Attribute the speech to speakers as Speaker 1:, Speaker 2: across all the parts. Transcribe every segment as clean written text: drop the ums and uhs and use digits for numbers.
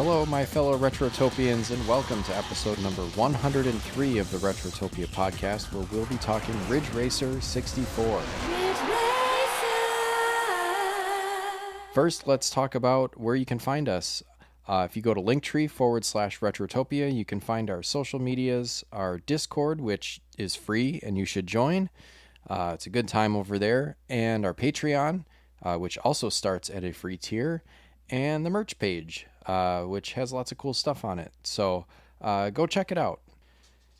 Speaker 1: Hello, my fellow Retrotopians, and welcome to episode number 103 of the Retrotopia podcast, where we'll be talking Ridge Racer 64. First, let's talk about where you can find us. If you go to linktree/Retrotopia, you can find our social medias, our Discord, which is free and you should join. It's a good time over there, and our Patreon, which also starts at a free tier, and the merch page, which has lots of cool stuff on it. So go check it out.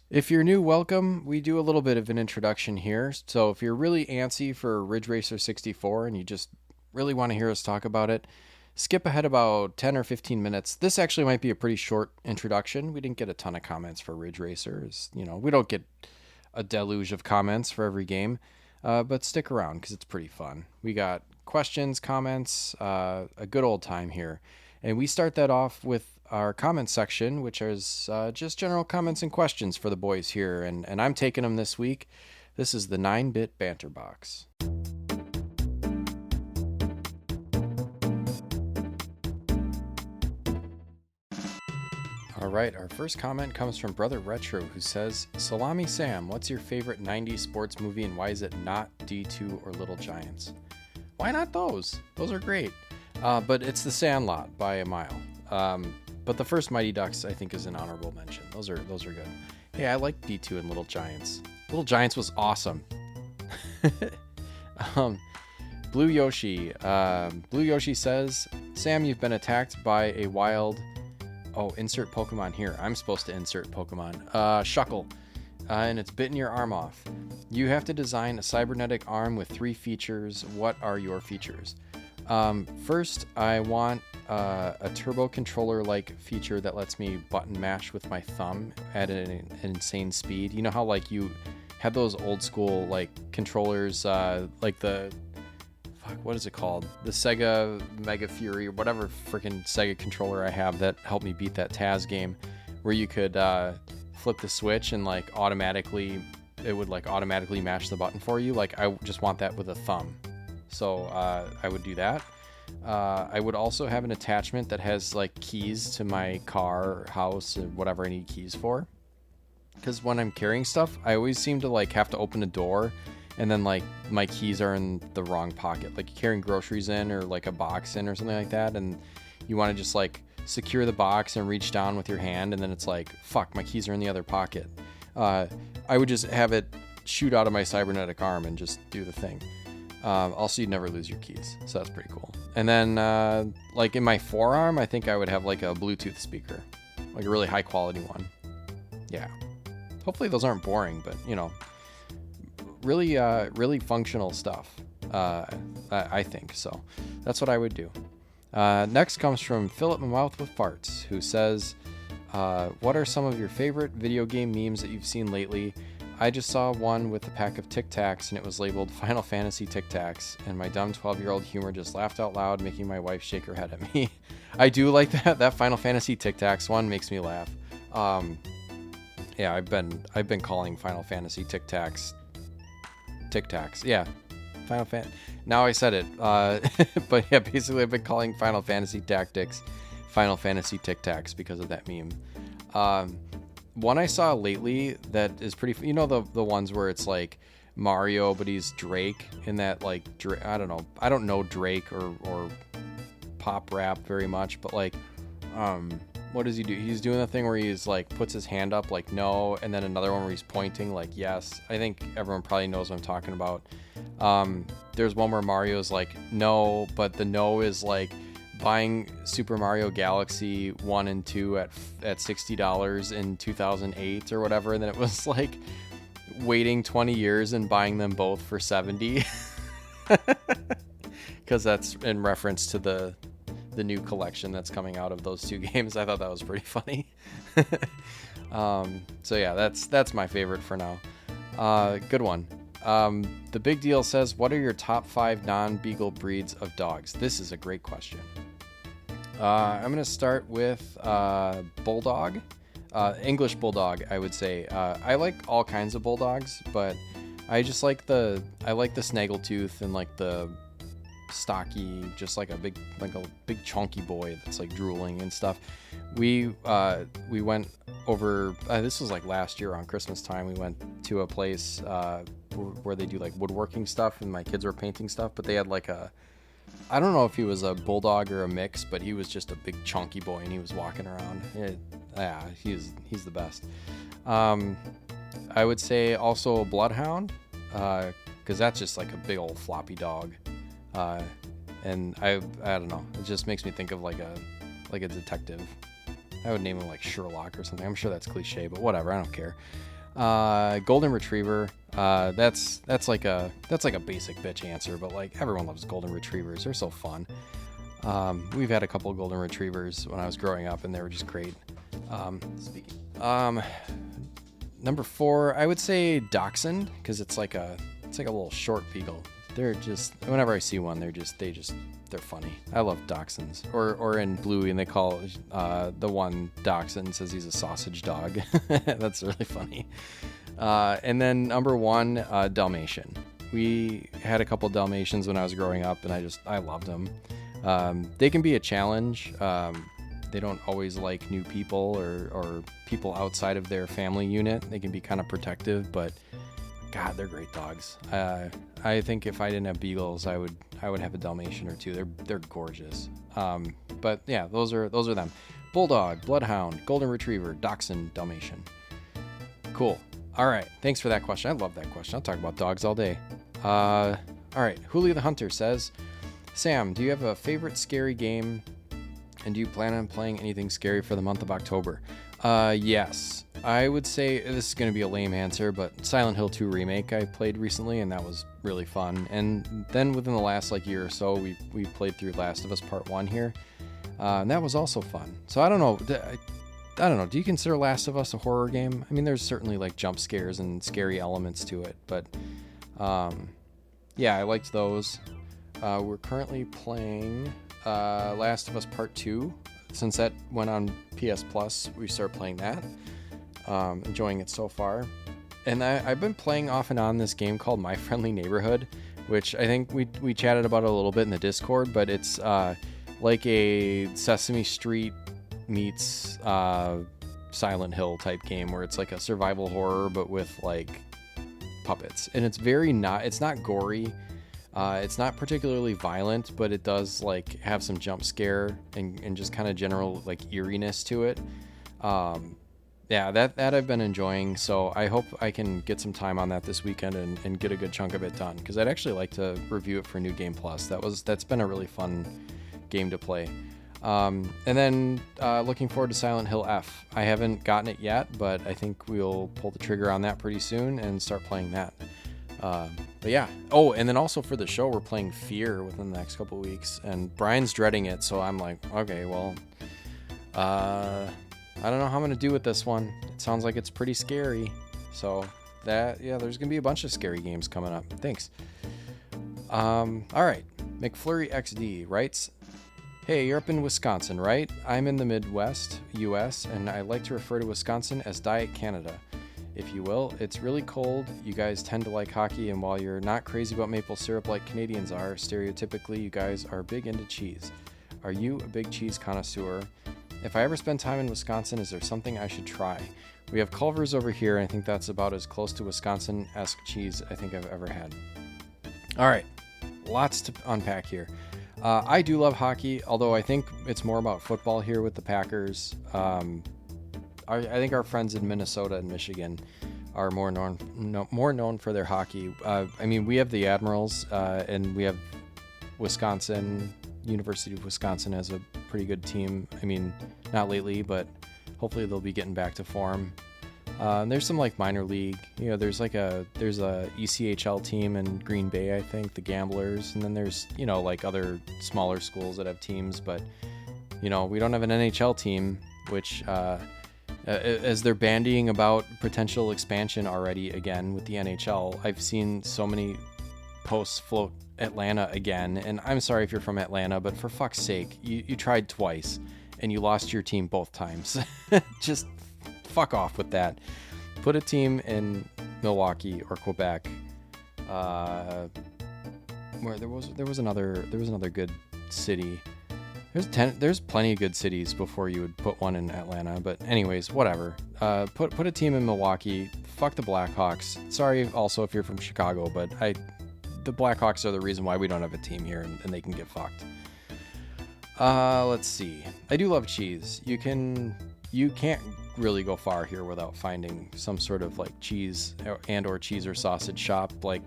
Speaker 1: If you're new, welcome. We do a little bit of an introduction here. So if you're really antsy for Ridge Racer 64 and you just really want to hear us talk about it, skip ahead about 10 or 15 minutes. This actually might be a pretty short introduction. We didn't get a ton of comments for Ridge Racers. You know, we don't get a deluge of comments for every game, but stick around because it's pretty fun. We got questions, comments, a good old time here. And we start that off with our comments section, which is just general comments and questions for the boys here. And I'm taking them this week. This is the 9-bit banter box. All right, our first comment comes from Brother Retro, who says, Salami Sam, what's your favorite 90s sports movie and why is it not D2 or Little Giants? Why not those? Those are great. But it's The Sandlot by a mile. But the first Mighty Ducks, I think, is an honorable mention. Those are good. Hey, I like D2 and Little Giants. Little Giants was awesome. Blue Yoshi. Blue Yoshi says, Sam, you've been attacked by a wild... Oh, insert Pokemon here. I'm supposed to insert Pokemon. Shuckle. And it's bitten your arm off. You have to design a cybernetic arm with 3 features. What are your features? First, I want a turbo controller-like feature that lets me button mash with my thumb at an insane speed. You know how like you had those old school like controllers, like the... what is it called? The Sega Mega Fury or whatever freaking Sega controller I have that helped me beat that Taz game, where you could flip the switch and like it would automatically mash the button for you. Like I just want that with a thumb. So I would do that. I would also have an attachment that has like keys to my car, or house, or whatever I need keys for. Because when I'm carrying stuff, I always seem to like have to open a door and then like my keys are in the wrong pocket. Like you're carrying groceries in or like a box in or something like that, and you want to just like secure the box and reach down with your hand, and then it's like, fuck, my keys are in the other pocket. I would just have it shoot out of my cybernetic arm and just do the thing. Also, you'd never lose your keys, so that's pretty cool. And then like in my forearm, I think I would have like a Bluetooth speaker, like a really high quality one. Yeah. Hopefully those aren't boring, but you know, really functional stuff. I think so. That's what I would do. Next comes from Philip Mouth with Farts, who says, what are some of your favorite video game memes that you've seen lately? I just saw one with a pack of Tic Tacs and it was labeled Final Fantasy Tic Tacs, and my dumb 12-year-old humor just laughed out loud, making my wife shake her head at me. I do like that Final Fantasy Tic Tacs one makes me laugh. Yeah, I've been calling Final Fantasy Tic Tacs. Yeah, Final Fan. Now I said it. But yeah, basically I've been calling Final Fantasy Tactics Final Fantasy Tic Tacs because of that meme. One I saw lately that is pretty, you know, the ones where it's like Mario, but he's Drake in that like, I don't know Drake or pop rap very much, but like, what does he do? He's doing the thing where he's like puts his hand up like no, and then another one where he's pointing like yes. I think everyone probably knows what I'm talking about. There's one where Mario's like no, but the no is like buying Super Mario Galaxy 1 and 2 at $60 in 2008 or whatever, and then it was like waiting 20 years and buying them both for $70 because that's in reference to the new collection that's coming out of those 2 games. I thought that was pretty funny. So yeah, that's my favorite for now. Good one. The Big Deal says, what are your top 5 non-beagle breeds of dogs? This is a great question. I'm going to start with Bulldog. English Bulldog, I would say. I like all kinds of Bulldogs, but I just like the Snaggletooth and like the stocky, just like a big chunky boy that's like drooling and stuff. We went over, this was like last year on Christmas time. We went to a place where they do like woodworking stuff, and my kids were painting stuff, but they had like I don't know if he was a bulldog or a mix, but he was just a big chunky boy, and he was walking around. He's the best. I would say also a bloodhound, because that's just like a big old floppy dog. And I don't know, it just makes me think of like a detective. I would name him like Sherlock or something. I'm sure that's cliche, but whatever, I don't care. Golden Retriever. That's like a basic bitch answer, but like everyone loves Golden Retrievers. They're so fun. We've had a couple of Golden Retrievers when I was growing up, and they were just great. Number 4, I would say Dachshund, because it's like a little short beagle. They're just, whenever I see one, they're funny. I love Dachshunds. Or in Bluey, and they call the one Dachshund, says he's a sausage dog. That's really funny. And then number 1, Dalmatian. We had a couple Dalmatians when I was growing up, and I loved them. They can be a challenge. They don't always like new people or people outside of their family unit. They can be kind of protective, but God, they're great dogs. I think if I didn't have beagles, I would have a Dalmatian or 2. They're gorgeous. But yeah, those are them. Bulldog, Bloodhound, Golden Retriever, Dachshund, Dalmatian. Cool. All right. Thanks for that question. I love that question. I'll talk about dogs all day. All right. Julio the Hunter says, Sam, do you have a favorite scary game? And do you plan on playing anything scary for the month of October? Yes. I would say this is going to be a lame answer, but Silent Hill 2 Remake I played recently, and that was really fun. And then within the last year or so, we played through Last of Us Part 1 here, and that was also fun. So I don't know. Do you consider Last of Us a horror game? I mean, there's certainly like jump scares and scary elements to it, but yeah, I liked those. We're currently playing Last of Us Part 2. Since that went on PS Plus, we started playing that. Enjoying it so far. And I've been playing off and on this game called My Friendly Neighborhood, which I think we chatted about a little bit in the Discord, but it's like a Sesame Street meets Silent Hill type game, where it's like a survival horror but with like puppets. And it's it's not gory. It's not particularly violent, but it does like have some jump scare and just kind of general like eeriness to it. Yeah, that I've been enjoying. So I hope I can get some time on that this weekend and get a good chunk of it done, because I'd actually like to review it for New Game Plus. That's been a really fun game to play. And then looking forward to Silent Hill F. I haven't gotten it yet, but I think we'll pull the trigger on that pretty soon and start playing that. But yeah. Oh, and then also for the show, we're playing Fear within the next couple of weeks, and Brian's dreading it, so I'm like, okay, well, I don't know how I'm gonna do with this one. It sounds like it's pretty scary. So there's gonna be a bunch of scary games coming up. Thanks. All right. McFlurry XD writes, hey, you're up in Wisconsin, right? I'm in the Midwest, US, and I like to refer to Wisconsin as Diet Canada, if you will. It's really cold. You guys tend to like hockey, and while you're not crazy about maple syrup like Canadians are, stereotypically you guys are big into cheese. Are you a big cheese connoisseur? If I ever spend time in Wisconsin, is there something I should try? We have Culver's over here, and I think that's about as close to Wisconsin-esque cheese I think I've ever had. All right, lots to unpack here. I do love hockey, although I think it's more about football here with the Packers. I think our friends in Minnesota and Michigan are more known for their hockey. I mean, we have the Admirals, and we have Wisconsin. University of Wisconsin has a pretty good team. I mean, not lately, but hopefully they'll be getting back to form. There's some like minor league, there's a ECHL team in Green Bay, I think, the Gamblers, and then there's, like other smaller schools that have teams, but we don't have an NHL team, which, as they're bandying about potential expansion already again with the NHL, I've seen so many posts float Atlanta again, and I'm sorry if you're from Atlanta, but for fuck's sake, you tried twice and you lost your team both times. Just fuck off with that. Put a team in Milwaukee or Quebec. where there was another good city. There's plenty of good cities before you would put one in Atlanta, but anyways, whatever. Put a team in Milwaukee. Fuck the Blackhawks. Sorry also if you're from Chicago, but the Blackhawks are the reason why we don't have a team here, and they can get fucked. Let's see. I do love cheese. You can't really go far here without finding some sort of like cheese or cheese or sausage shop. Like,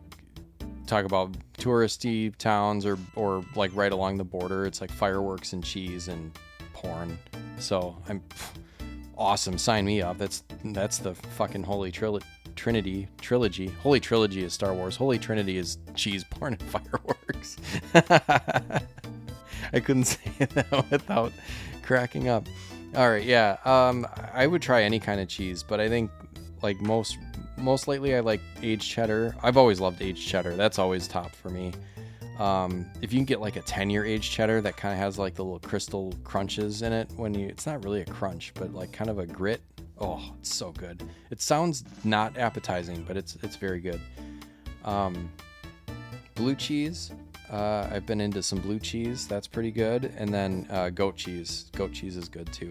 Speaker 1: talk about touristy towns or like right along the border. It's like fireworks and cheese and porn. So I'm awesome. Sign me up. That's the fucking Holy Trinity trilogy. Holy Trilogy is Star Wars. Holy Trinity is cheese, porn, and fireworks. I couldn't say that without cracking up. All right, yeah. I would try any kind of cheese, but I think like most lately I like aged cheddar. I've always loved aged cheddar. That's always top for me. If you can get like a 10-year aged cheddar that kind of has like the little crystal crunches in it it's not really a crunch, but like kind of a grit. Oh, it's so good. It sounds not appetizing, but it's very good. Blue cheese. I've been into some blue cheese. That's pretty good. And then goat cheese. Goat cheese is good too.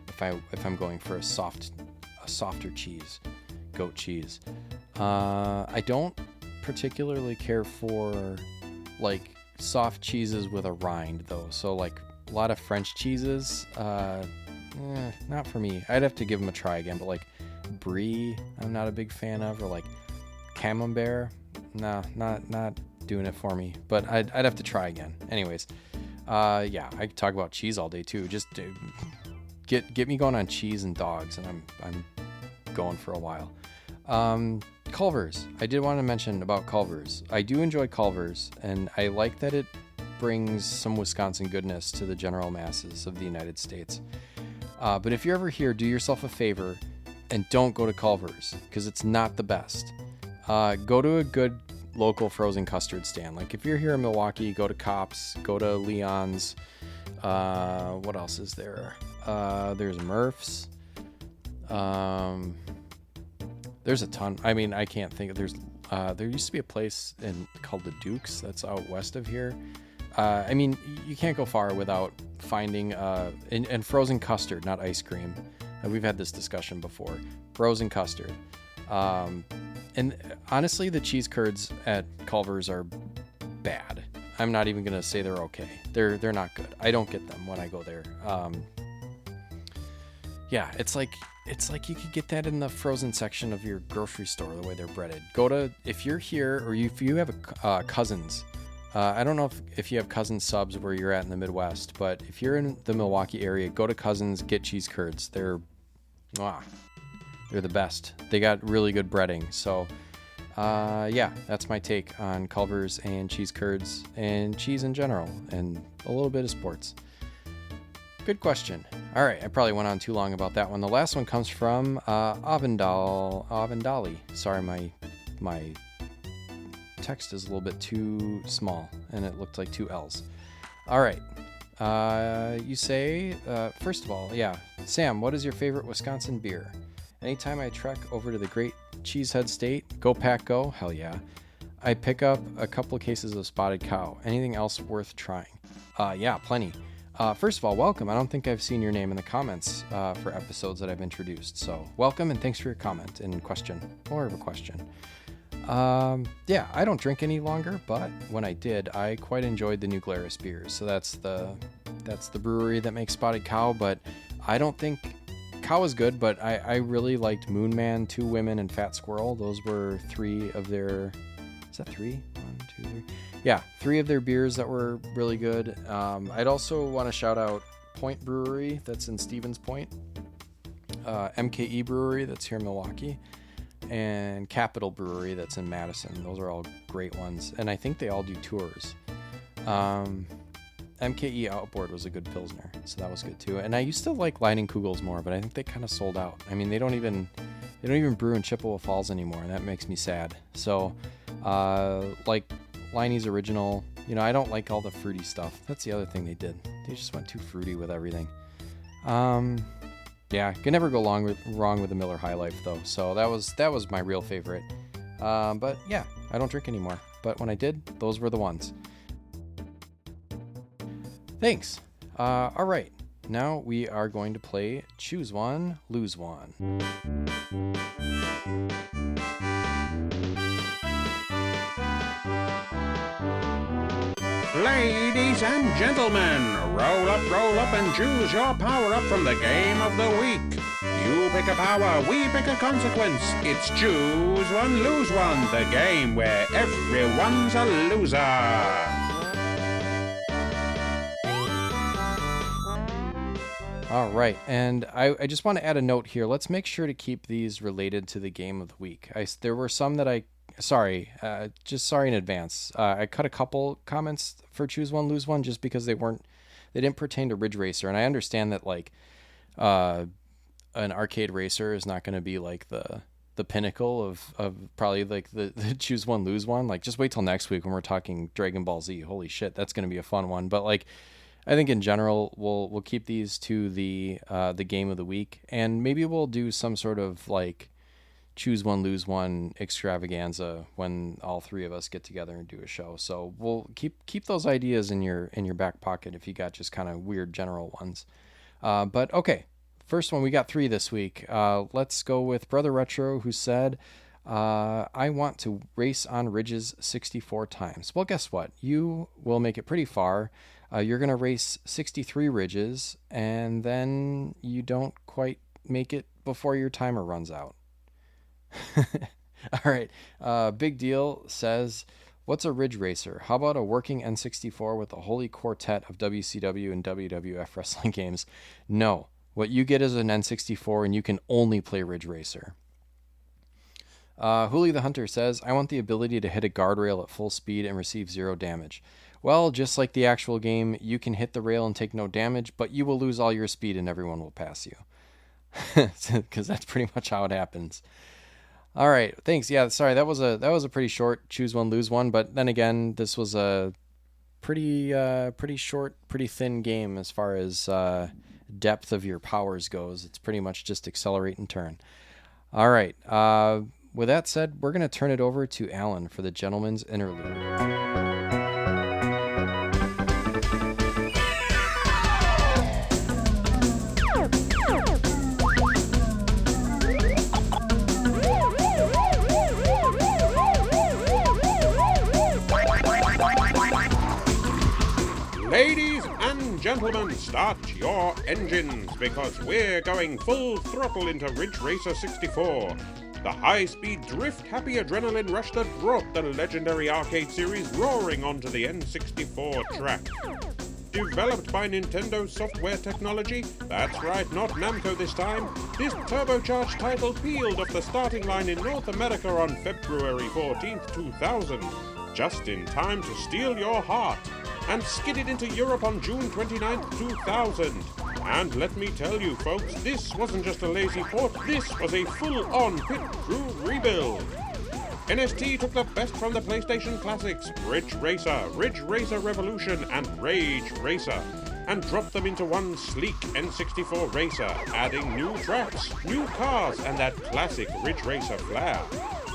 Speaker 1: If I'm going for a softer cheese, goat cheese. I don't particularly care for like soft cheeses with a rind though. So like a lot of French cheeses, not for me. I'd have to give them a try again. But like brie, I'm not a big fan of, or like camembert. No, not doing it for me. But I'd have to try again. Anyways, yeah, I could talk about cheese all day too. Just get me going on cheese and dogs, and I'm going for a while. Culver's. I did want to mention about Culver's. I do enjoy Culver's, and I like that it brings some Wisconsin goodness to the general masses of the United States. But if you're ever here, do yourself a favor and don't go to Culver's, because it's not the best. Go to a good local frozen custard stand. Like if you're here in Milwaukee, go to Kopp's, go to Leon's. What else is there? There's Murph's. There's a ton. I mean, I can't think of. There used to be a place called the Duke's that's out west of here. I mean, you can't go far without finding and frozen custard, not ice cream. We've had this discussion before. Frozen custard. And honestly, the cheese curds at Culver's are bad. I'm not even gonna say they're okay. They're not good. I don't get them when I go there. Yeah, it's like you could get that in the frozen section of your grocery store, the way they're breaded. If you're here, or if you have cousins. I don't know if you have Cousins subs where you're at in the Midwest, but if you're in the Milwaukee area, go to Cousins, get cheese curds. They're the best. They got really good breading. So, yeah, that's my take on Culver's and cheese curds and cheese in general, and a little bit of sports. Good question. All right, I probably went on too long about that one. The last one comes from Avendali. Sorry, my text is a little bit too small, and it looked like two L's. All right. You say, first of all, yeah, Sam, what is your favorite Wisconsin beer? Anytime I trek over to the great Cheesehead State, go Pack Go, hell yeah, I pick up a couple of cases of Spotted Cow. Anything else worth trying? Yeah, plenty. First of all, welcome. I don't think I've seen your name in the comments for episodes that I've introduced. So welcome, and thanks for your comment and question. More of a question. Yeah, I don't drink any longer, but when I did, I quite enjoyed the New Glarus beers. So that's the brewery that makes Spotted Cow, but I don't think Cow is good, but I really liked Moon Man, Two Women, and Fat Squirrel. Those were three of their... Is that three? 1, 2, 3. Yeah, three of their beers that were really good. I'd also want to shout out Point Brewery, that's in Stevens Point. MKE Brewery, that's here in Milwaukee. And Capital Brewery, that's in Madison. Those are all great ones. And I think they all do tours. MKE Outboard was a good Pilsner, so that was good too. And I used to like Leinenkugel's more, but I think they kind of sold out. I mean, they don't even brew in Chippewa Falls anymore, and that makes me sad. So, like Leinie's Original, I don't like all the fruity stuff. That's the other thing they did. They just went too fruity with everything. Yeah, can never go wrong with the Miller High Life though. So that was my real favorite. But yeah, I don't drink anymore. But when I did, those were the ones. Thanks. All right. Now we are going to play Choose One, Lose One.
Speaker 2: Ladies and gentlemen, roll up and choose your power-up from the game of the week. You pick a power, we pick a consequence. It's Choose One, Lose One, the game where everyone's a loser.
Speaker 1: All right, and I just want to add a note here. Let's make sure to keep these related to the game of the week. There were some that sorry in advance. I cut a couple comments for Choose One, Lose One just because they didn't pertain to Ridge Racer, and I understand that like an arcade racer is not going to be like the pinnacle of probably like the Choose One, Lose One. Like just wait till next week when we're talking Dragon Ball Z. Holy shit, that's going to be a fun one. But like I think in general we'll keep these to the game of the week, and maybe we'll do some sort of like Choose One, Lose One extravaganza when all three of us get together and do a show. So we'll keep those ideas in your back pocket if you got just kind of weird general ones. But okay, first one, we got 3 this week. Let's go with Brother Retro, who said, I want to race on ridges 64 times. Well, guess what? You will make it pretty far. You're going to race 63 ridges, and then you don't quite make it before your timer runs out. All right. Big Deal says, what's a ridge racer? How about a working N64 with a holy quartet of WCW and WWF wrestling games? No. What you get is an N64, and you can only play Ridge Racer. Hooli the Hunter says, I want the ability to hit a guardrail at full speed and receive 0 damage. Well, just like the actual game, you can hit the rail and take no damage, but you will lose all your speed and everyone will pass you. Because that's pretty much how it happens. All right, thanks. Yeah, sorry, that was a pretty short Choose One, Lose One, but then again, this was a pretty short, pretty thin game as far as depth of your powers goes. It's pretty much just accelerate and turn. All right. With that said, we're going to turn it over to Alan for the Gentleman's Interlude.
Speaker 2: Ladies and gentlemen, start your engines because we're going full throttle into Ridge Racer 64. The high-speed drift-happy adrenaline rush that brought the legendary arcade series roaring onto the N64 track. Developed by Nintendo Software Technology, that's right, not Namco this time, this turbocharged title peeled off the starting line in North America on February 14th, 2000, just in time to steal your heart, and skidded into Europe on June 29th, 2000. And let me tell you folks, this wasn't just a lazy port, this was a full-on pit crew rebuild. NST took the best from the PlayStation classics, Ridge Racer Revolution, and Rage Racer, and dropped them into one sleek N64 racer, adding new tracks, new cars, and that classic Ridge Racer flair.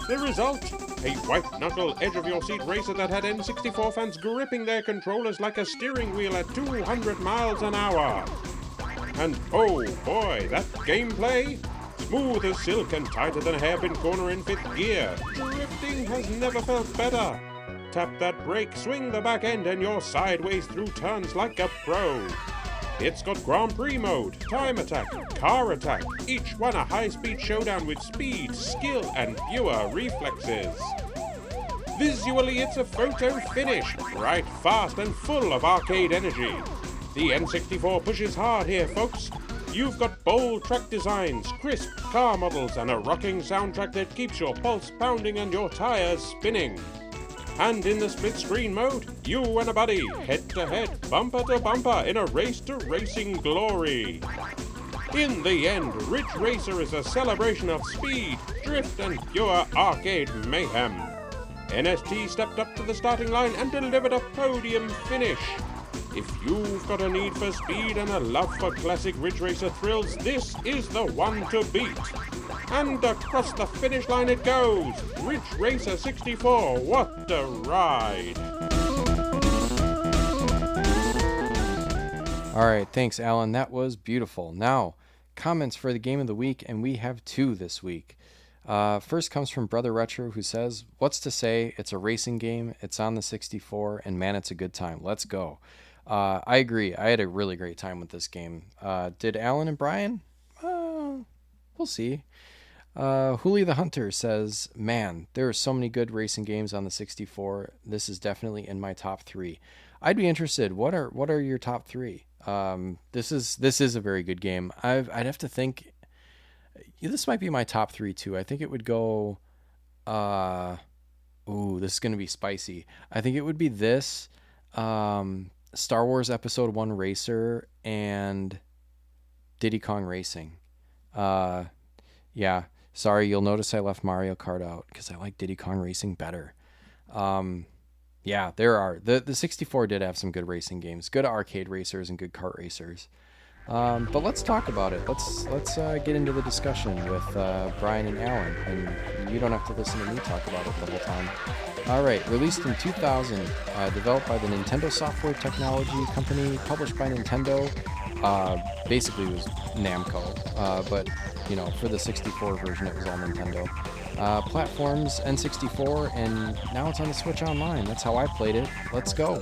Speaker 2: The result? A white-knuckle, edge-of-your-seat racer that had N64 fans gripping their controllers like a steering wheel at 200 miles an hour. And oh boy, that gameplay? Smooth as silk and tighter than a hairpin corner in 5th gear. Drifting has never felt better. Tap that brake, swing the back end, and you're sideways through turns like a pro. It's got Grand Prix mode, time attack, car attack, each one a high-speed showdown with speed, skill, and pure reflexes. Visually, it's a photo finish, bright, fast, and full of arcade energy. The N64 pushes hard here, folks. You've got bold track designs, crisp car models, and a rocking soundtrack that keeps your pulse pounding and your tires spinning. And in the split-screen mode, you and a buddy, head-to-head, bumper-to-bumper, in a race to racing glory. In the end, Ridge Racer is a celebration of speed, drift, and pure arcade mayhem. NST stepped up to the starting line and delivered a podium finish. If you've got a need for speed and a love for classic Ridge Racer thrills, this is the one to beat. And across the finish line it goes! Ridge Racer 64, what a ride!
Speaker 1: All right, thanks, Alan. That was beautiful. Now, comments for the game of the week, and we have 2 this week. First comes from Brother Retro, who says, "What's to say? It's a racing game. It's on the 64, and man, it's a good time. Let's go." I agree. I had a really great time with this game. Did Alan and Brian? We'll see. Hooli the Hunter says, "Man, there are so many good racing games on the 64. This is definitely in my top 3. I'd be interested. What are your top 3? This is a very good game. I'd have to think. This might be my top 3 too. I think it would go. This is gonna be spicy. I think it would be this, Star Wars Episode 1 Racer and Diddy Kong Racing. Yeah. Sorry, you'll notice I left Mario Kart out because I like Diddy Kong Racing better. Yeah, there are. The 64 did have some good racing games, good arcade racers and good kart racers. But let's talk about it. Let's get into the discussion with Brian and Alan, and you don't have to listen to me talk about it the whole time. All right, released in 2000, developed by the Nintendo Software Technology Company, published by Nintendo. Basically, it was Namco, but for the 64 version, it was all Nintendo. Platforms N64, and now it's on the Switch Online. That's how I played it. Let's go.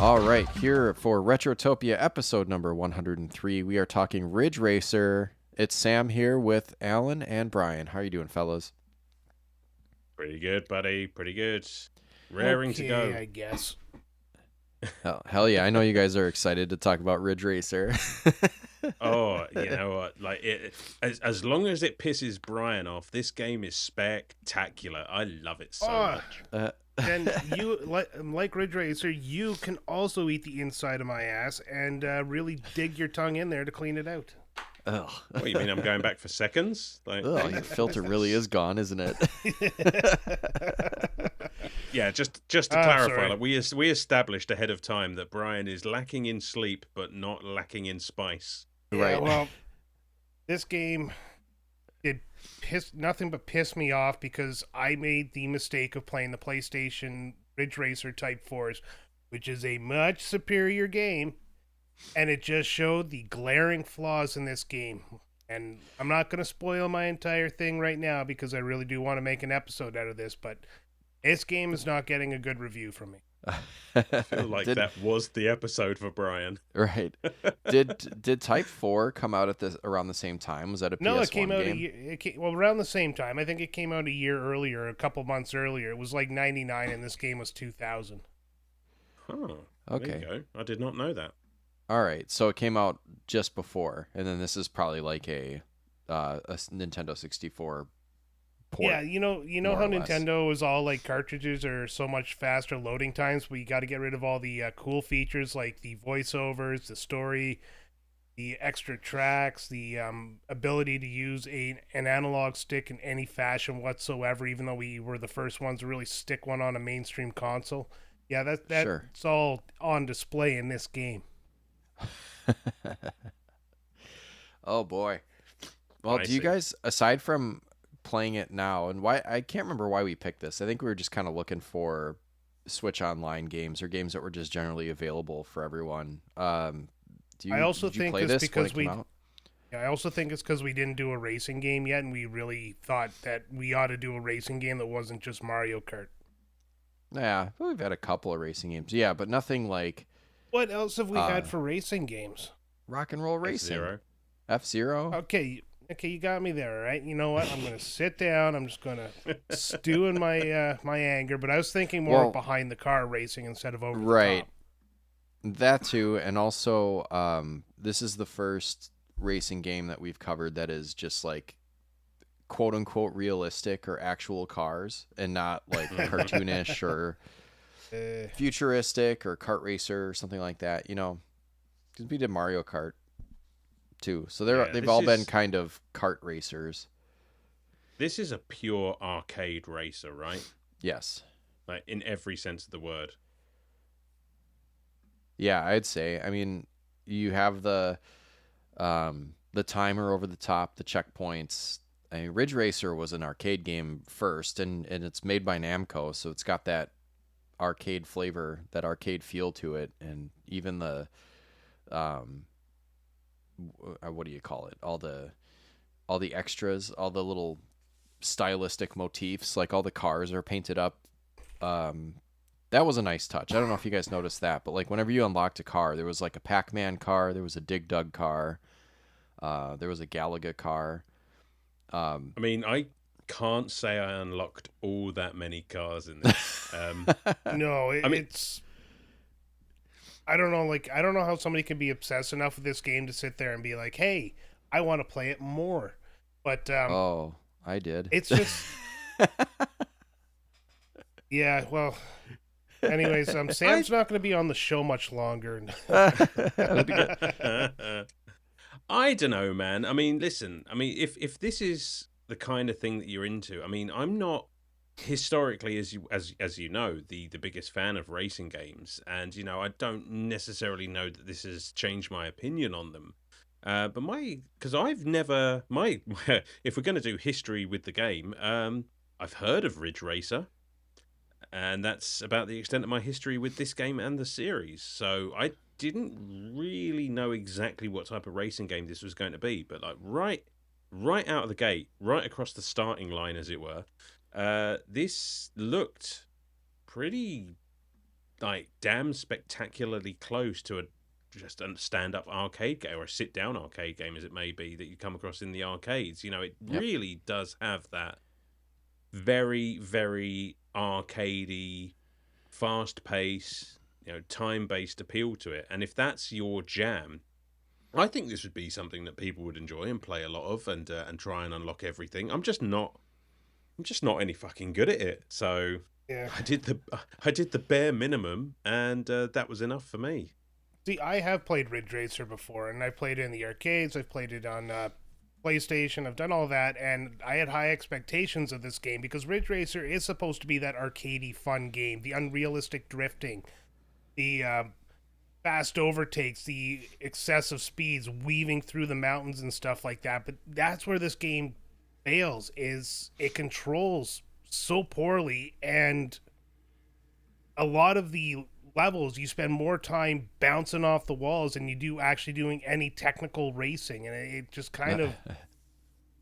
Speaker 1: All right, here for Retrotopia episode number 103, we are talking Ridge Racer. It's Sam here with Alan and Brian. How are you doing, fellas?
Speaker 2: Pretty good, buddy. Pretty good. Raring to go.
Speaker 3: I guess.
Speaker 1: Oh, hell yeah. I know you guys are excited to talk about Ridge Racer.
Speaker 2: Oh, you know what? Like, as long as it pisses Brian off, this game is spectacular. I love it so much.
Speaker 3: And you, like Ridge Racer, you can also eat the inside of my ass and really dig your tongue in there to clean it out.
Speaker 1: Ugh.
Speaker 2: What, you mean I'm going back for seconds? Like,
Speaker 1: your filter really is gone, isn't it?
Speaker 2: Yeah, just to clarify, like we established ahead of time that Brian is lacking in sleep, but not lacking in spice.
Speaker 3: Yeah,
Speaker 1: Right.
Speaker 3: well, this game did nothing but piss me off because I made the mistake of playing the PlayStation Ridge Racer Type 4s, which is a much superior game, and it just showed the glaring flaws in this game. And I'm not going to spoil my entire thing right now because I really do want to make an episode out of this, but this game is not getting a good review from me.
Speaker 2: I feel like that was the episode for Brian.
Speaker 1: Right. Did Type 4 come out at around the same time? Was that a PS1
Speaker 3: No, it came out
Speaker 1: game?
Speaker 3: around the same time. I think it came out a year earlier, a couple months earlier. It was like 99 and this game was 2000.
Speaker 2: Oh,
Speaker 1: Okay.
Speaker 2: there you go. I did not know that.
Speaker 1: All right. So it came out just before, and then this is probably like a Nintendo 64 port.
Speaker 3: Yeah, you know how Nintendo is all like cartridges are so much faster loading times, but you got to get rid of all the cool features like the voiceovers, the story, the extra tracks, the ability to use an analog stick in any fashion whatsoever, even though we were the first ones to really stick one on a mainstream console. Yeah, that's
Speaker 1: Sure.
Speaker 3: all on display in this game.
Speaker 1: Oh boy. Well, do you guys, aside from playing it now, and why I can't remember why we picked this. I think we were just kind of looking for Switch Online games or games that were just generally available for everyone.
Speaker 3: I also think it's because we didn't do a racing game yet, and we really thought that we ought to do a racing game that wasn't just Mario Kart.
Speaker 1: Yeah, we've had a couple of racing games. Yeah, but nothing like...
Speaker 3: What else have we had for racing games?
Speaker 1: Rock and Roll Racing.
Speaker 2: F-Zero.
Speaker 1: F-Zero?
Speaker 3: Okay, you got me there, all right? You know what? I'm going to sit down. I'm just going to stew in my my anger, but I was thinking more behind the car racing instead of over the top.
Speaker 1: That too, and also this is the first racing game that we've covered that is just like quote unquote realistic or actual cars and not like cartoonish or futuristic or kart racer or something like that, because we did Mario Kart too, so they've all been kind of kart racers.
Speaker 2: This is a pure arcade racer, right?
Speaker 1: Yes.
Speaker 4: like in every sense of the word.
Speaker 1: Yeah, I'd say. I mean, you have the timer over the top, the checkpoints. I mean, Ridge Racer was an arcade game first, and it's made by Namco, so it's got that arcade flavor, that arcade feel to it, and even the what do you call it? All the extras, all the little stylistic motifs, like all the cars are painted up. That was a nice touch. I don't know if you guys noticed that, but like whenever you unlocked a car, there was like a Pac-Man car, there was a Dig Dug car, there was a Galaga car.
Speaker 4: I mean, I can't say I unlocked all that many cars in this.
Speaker 3: No,
Speaker 4: I mean,
Speaker 3: it's. I don't know. Like, I don't know how somebody can be obsessed enough with this game to sit there and be like, "Hey, I want to play it more." But
Speaker 1: oh, I did.
Speaker 3: it's just. Yeah. Well. Anyways, Sam's not going to be on the show much longer.
Speaker 4: I don't know, man. I mean, listen. I mean, if this is the kind of thing that you're into, I mean, I'm not historically, as you know, the biggest fan of racing games, and you know, I don't necessarily know that this has changed my opinion on them. But because I've never if we're going to do history with the game, I've heard of Ridge Racer. And that's about the extent of my history with this game and the series. So I didn't really know exactly what type of racing game this was going to be, but like right out of the gate, right across the starting line, as it were, this looked pretty like damn spectacularly close to just a stand-up arcade game, or a sit-down arcade game, as it may be, that you come across in the arcades. You know, it really does have that very, very arcadey, fast pace, you know, time-based appeal to it. And if that's your jam, I think this would be something that people would enjoy and play a lot of, and try and unlock everything. I'm just not any fucking good at it. So
Speaker 3: Yeah.
Speaker 4: I did the bare minimum, and that was enough for me.
Speaker 3: See, I have played Ridge Racer before, and I played it in the arcades. I've played it on PlayStation. I've done all that, and I had high expectations of this game because Ridge Racer is supposed to be that arcadey fun game, the unrealistic drifting, the fast overtakes, the excessive speeds, weaving through the mountains and stuff like that. But that's where this game fails, is it controls so poorly, and a lot of the levels you spend more time bouncing off the walls than you do actually doing any technical racing, and it just kind of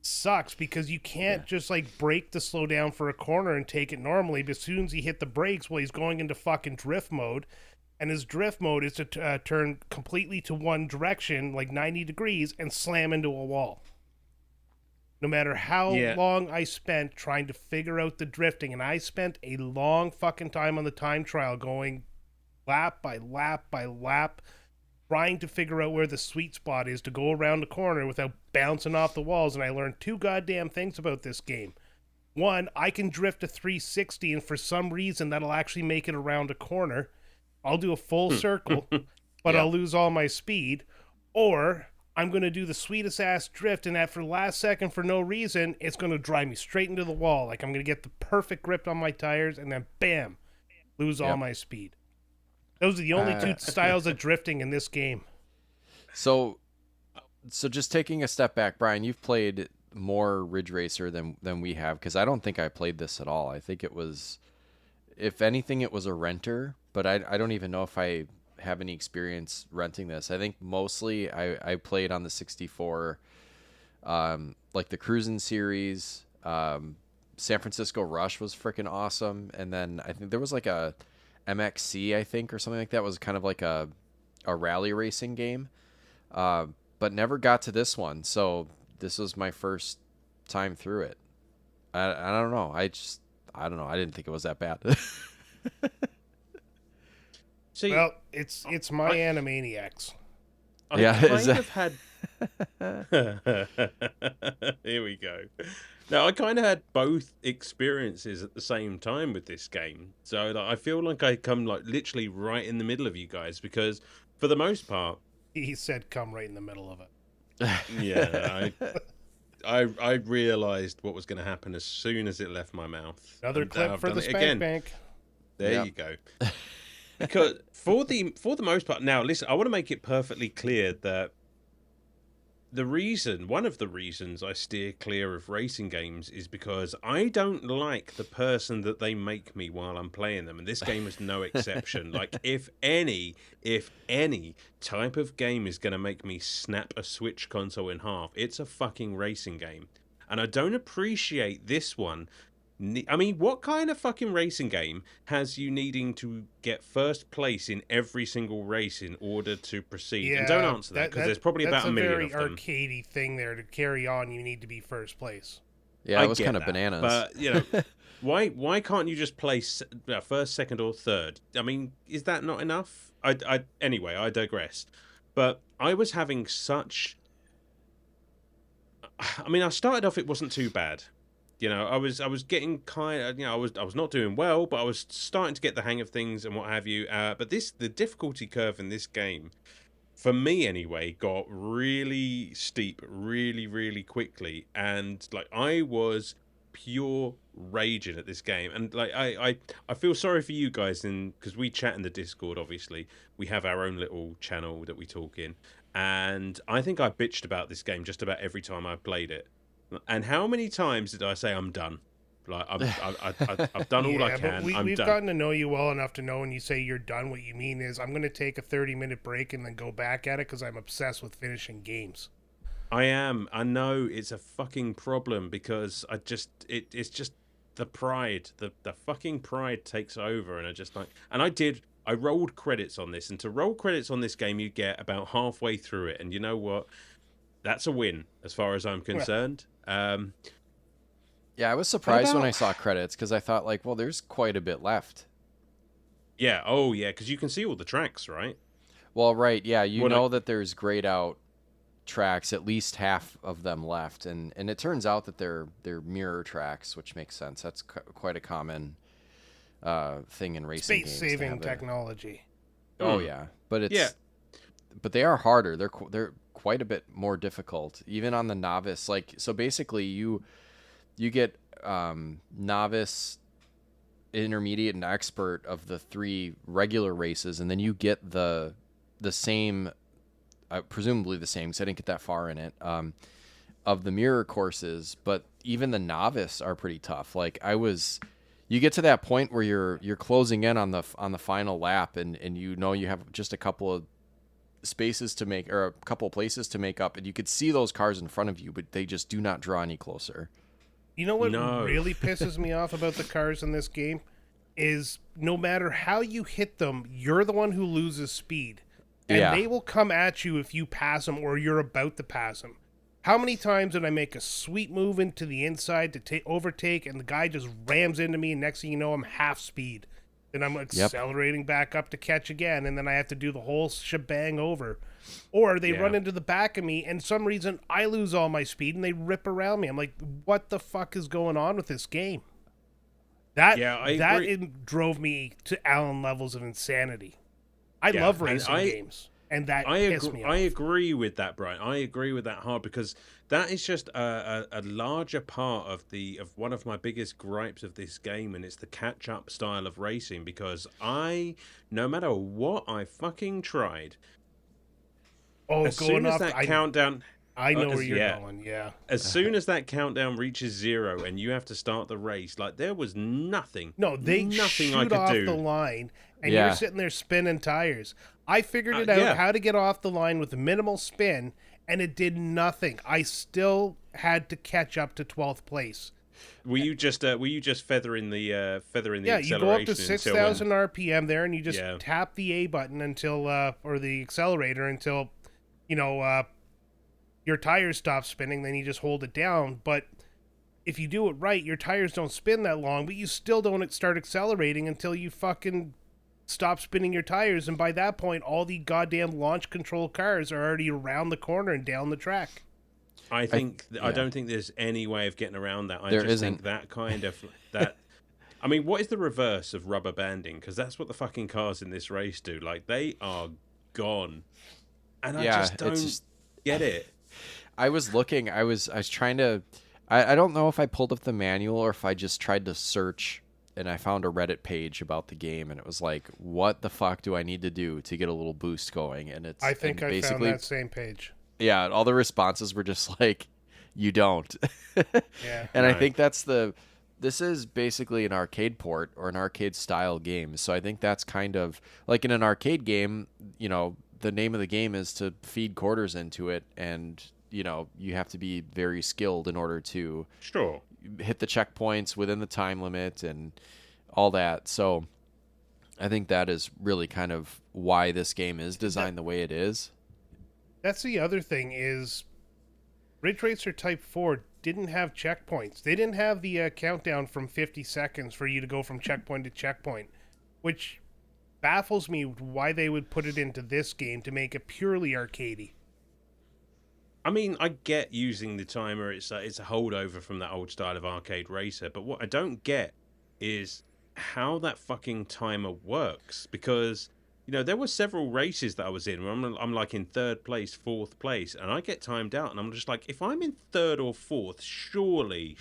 Speaker 3: sucks because you can't just like brake to slow down for a corner and take it normally, but as soon as he hit the brakes, well, he's going into fucking drift mode, and his drift mode is to turn completely to one direction, like 90 degrees, and slam into a wall. No matter how long I spent trying to figure out the drifting, and I spent a long fucking time on the time trial going lap by lap by lap, trying to figure out where the sweet spot is to go around the corner without bouncing off the walls. And I learned two goddamn things about this game. One, I can drift a 360, and for some reason that'll actually make it around a corner. I'll do a full circle, but I'll lose all my speed. Or I'm going to do the sweetest ass drift, and at for the last second, for no reason, it's going to drive me straight into the wall. Like, I'm going to get the perfect grip on my tires, and then bam, lose all my speed. Those are the only two styles of drifting in this game.
Speaker 1: So just taking a step back, Brian, you've played more Ridge Racer than we have, because I don't think I played this at all. I think it was, if anything, it was a renter, but I don't even know if I have any experience renting this. I think mostly I played on the 64, like the Cruisin' series. San Francisco Rush was freaking awesome, and then I think there was like a MXC, I think, or something like that. It was kind of like a rally racing game, but never got to this one. So this was my first time through it. I don't know. I don't know. I didn't think it was that bad.
Speaker 3: See, well, it's my Animaniacs.
Speaker 4: I kind of had. Here we go. Now, I kind of had both experiences at the same time with this game, so I feel like I come like literally right in the middle of you guys, because for the most part,
Speaker 3: he said, "Come right in the middle of it."
Speaker 4: Yeah, I realized what was going to happen as soon as it left my mouth.
Speaker 3: Another clip for the Spank Bank.
Speaker 4: There
Speaker 1: Yep.
Speaker 4: you go. Because for the most part, now listen, I want to make it perfectly clear that one of the reasons I steer clear of racing games is because I don't like the person that they make me while I'm playing them, and this game is no exception. Like, if any type of game is going to make me snap a Switch console in half, it's a fucking racing game. And I don't appreciate this one. I mean, what kind of fucking racing game has you needing to get first place in every single race in order to proceed? And don't answer that, because there's probably about a million of them.
Speaker 3: That's a very arcadey thing there. To carry on, you need to be first place.
Speaker 1: Yeah,
Speaker 4: I
Speaker 1: it was
Speaker 4: get
Speaker 1: kind of
Speaker 4: that,
Speaker 1: bananas.
Speaker 4: But, you know, why can't you just play first, second, or third? I mean, is that not enough? Anyway, I digress. But I was having such... I mean, I started off, it wasn't too bad. You know, I was getting kind of, you know, I was not doing well, but I was starting to get the hang of things and what have you. But the difficulty curve in this game, for me anyway, got really steep, really, really quickly, and like I was pure raging at this game. And like I feel sorry for you guys, because we chat in the Discord. Obviously, we have our own little channel that we talk in, and I think I bitched about this game just about every time I played it. And how many times did I say I'm done? Like I've done all I can.
Speaker 3: We've gotten to know you well enough to know when you say you're done, what you mean is I'm going to take a 30-minute break and then go back at it because I'm obsessed with finishing games.
Speaker 4: I am. I know it's a fucking problem because it's just the pride, the fucking pride takes over, and I rolled credits on this, and to roll credits on this game, you get about halfway through it, and you know what? That's a win as far as I'm concerned.
Speaker 1: Yeah, I was surprised when I saw credits because I thought, like, well, there's quite a bit left.
Speaker 4: Yeah, oh yeah, because you can see all the tracks, right?
Speaker 1: Well, right, yeah, you know that there's grayed out tracks, at least half of them left, and it turns out that they're mirror tracks, which makes sense. That's quite a common thing in racing games.
Speaker 3: Space-saving technology.
Speaker 1: Oh yeah, but but they are harder. They're quite a bit more difficult, even on the novice. Like, so basically, you get novice, intermediate, and expert of the 3 regular races, and then you get the same, presumably the same, because I didn't get that far in it, of the mirror courses. But even the novice are pretty tough. Like, you get to that point where you're closing in on the final lap, and you know you have just a couple of spaces to make, or a couple places to make up, and you could see those cars in front of you, but they just do not draw any closer.
Speaker 3: You know what really pisses me off about the cars in this game is no matter how you hit them, you're the one who loses speed. And they will come at you if you pass them or you're about to pass them. How many times did I make a sweet move into the inside to overtake, and the guy just rams into me, and next thing you know, I'm half speed. Then I'm accelerating back up to catch again, and then I have to do the whole shebang over. Or they run into the back of me, and some reason I lose all my speed, and they rip around me. I'm like, what the fuck is going on with this game? It drove me to Allen levels of insanity. I love racing games, and that pissed me off.
Speaker 4: I agree with that, Brian. I agree with that hard, because that is just a larger part of one of my biggest gripes of this game, and it's the catch-up style of racing, because no matter what I fucking tried, as soon as that countdown...
Speaker 3: I know where you're going, yeah.
Speaker 4: As soon as that countdown reaches 0 and you have to start the race, like, there was nothing.
Speaker 3: No, they shoot off the line, and you're sitting there spinning tires. I figured it out how to get off the line with a minimal spin, and it did nothing. I still had to catch up to 12th place.
Speaker 4: Were you just feathering the acceleration?
Speaker 3: Yeah, you go up to 6,000 RPM there, and you just tap the A button until or the accelerator until your tires stop spinning. Then you just hold it down. But if you do it right, your tires don't spin that long, but you still don't start accelerating until you fucking stop spinning your tires. And by that point, all the goddamn launch control cars are already around the corner and down the track.
Speaker 4: I don't think there's any way of getting around that. I think that kind of that. I mean, what is the reverse of rubber banding? Because that's what the fucking cars in this race do. Like, they are gone, and I just don't get it.
Speaker 1: I was looking. I was trying to. I don't know if I pulled up the manual or if I just tried to search and I found a Reddit page about the game, and it was like, what the fuck do I need to do to get a little boost going? And it's
Speaker 3: I think
Speaker 1: and
Speaker 3: I found
Speaker 1: basically
Speaker 3: that same page.
Speaker 1: yeah, all the responses were just like, you don't.
Speaker 3: Yeah.
Speaker 1: And I
Speaker 4: No.
Speaker 1: think this is basically an arcade port or an arcade style game. So I think that's kind of like in an arcade game, you know, the name of the game is to feed quarters into it, and you know, you have to be very skilled in order to
Speaker 4: Sure.
Speaker 1: hit the checkpoints within the time limit and all that. So I think that is really kind of why this game is designed the way it is.
Speaker 3: That's the other thing is Ridge Racer Type 4 didn't have checkpoints. They didn't have the countdown from 50 seconds for you to go from checkpoint to checkpoint, which baffles me why they would put it into this game to make it purely arcadey.
Speaker 4: I mean, I get using the timer. It's a holdover from that old style of arcade racer. But what I don't get is how that fucking timer works. Because, you know, there were several races that I was in where I'm like in third place, fourth place, and I get timed out. And I'm just like, if I'm in third or fourth, surely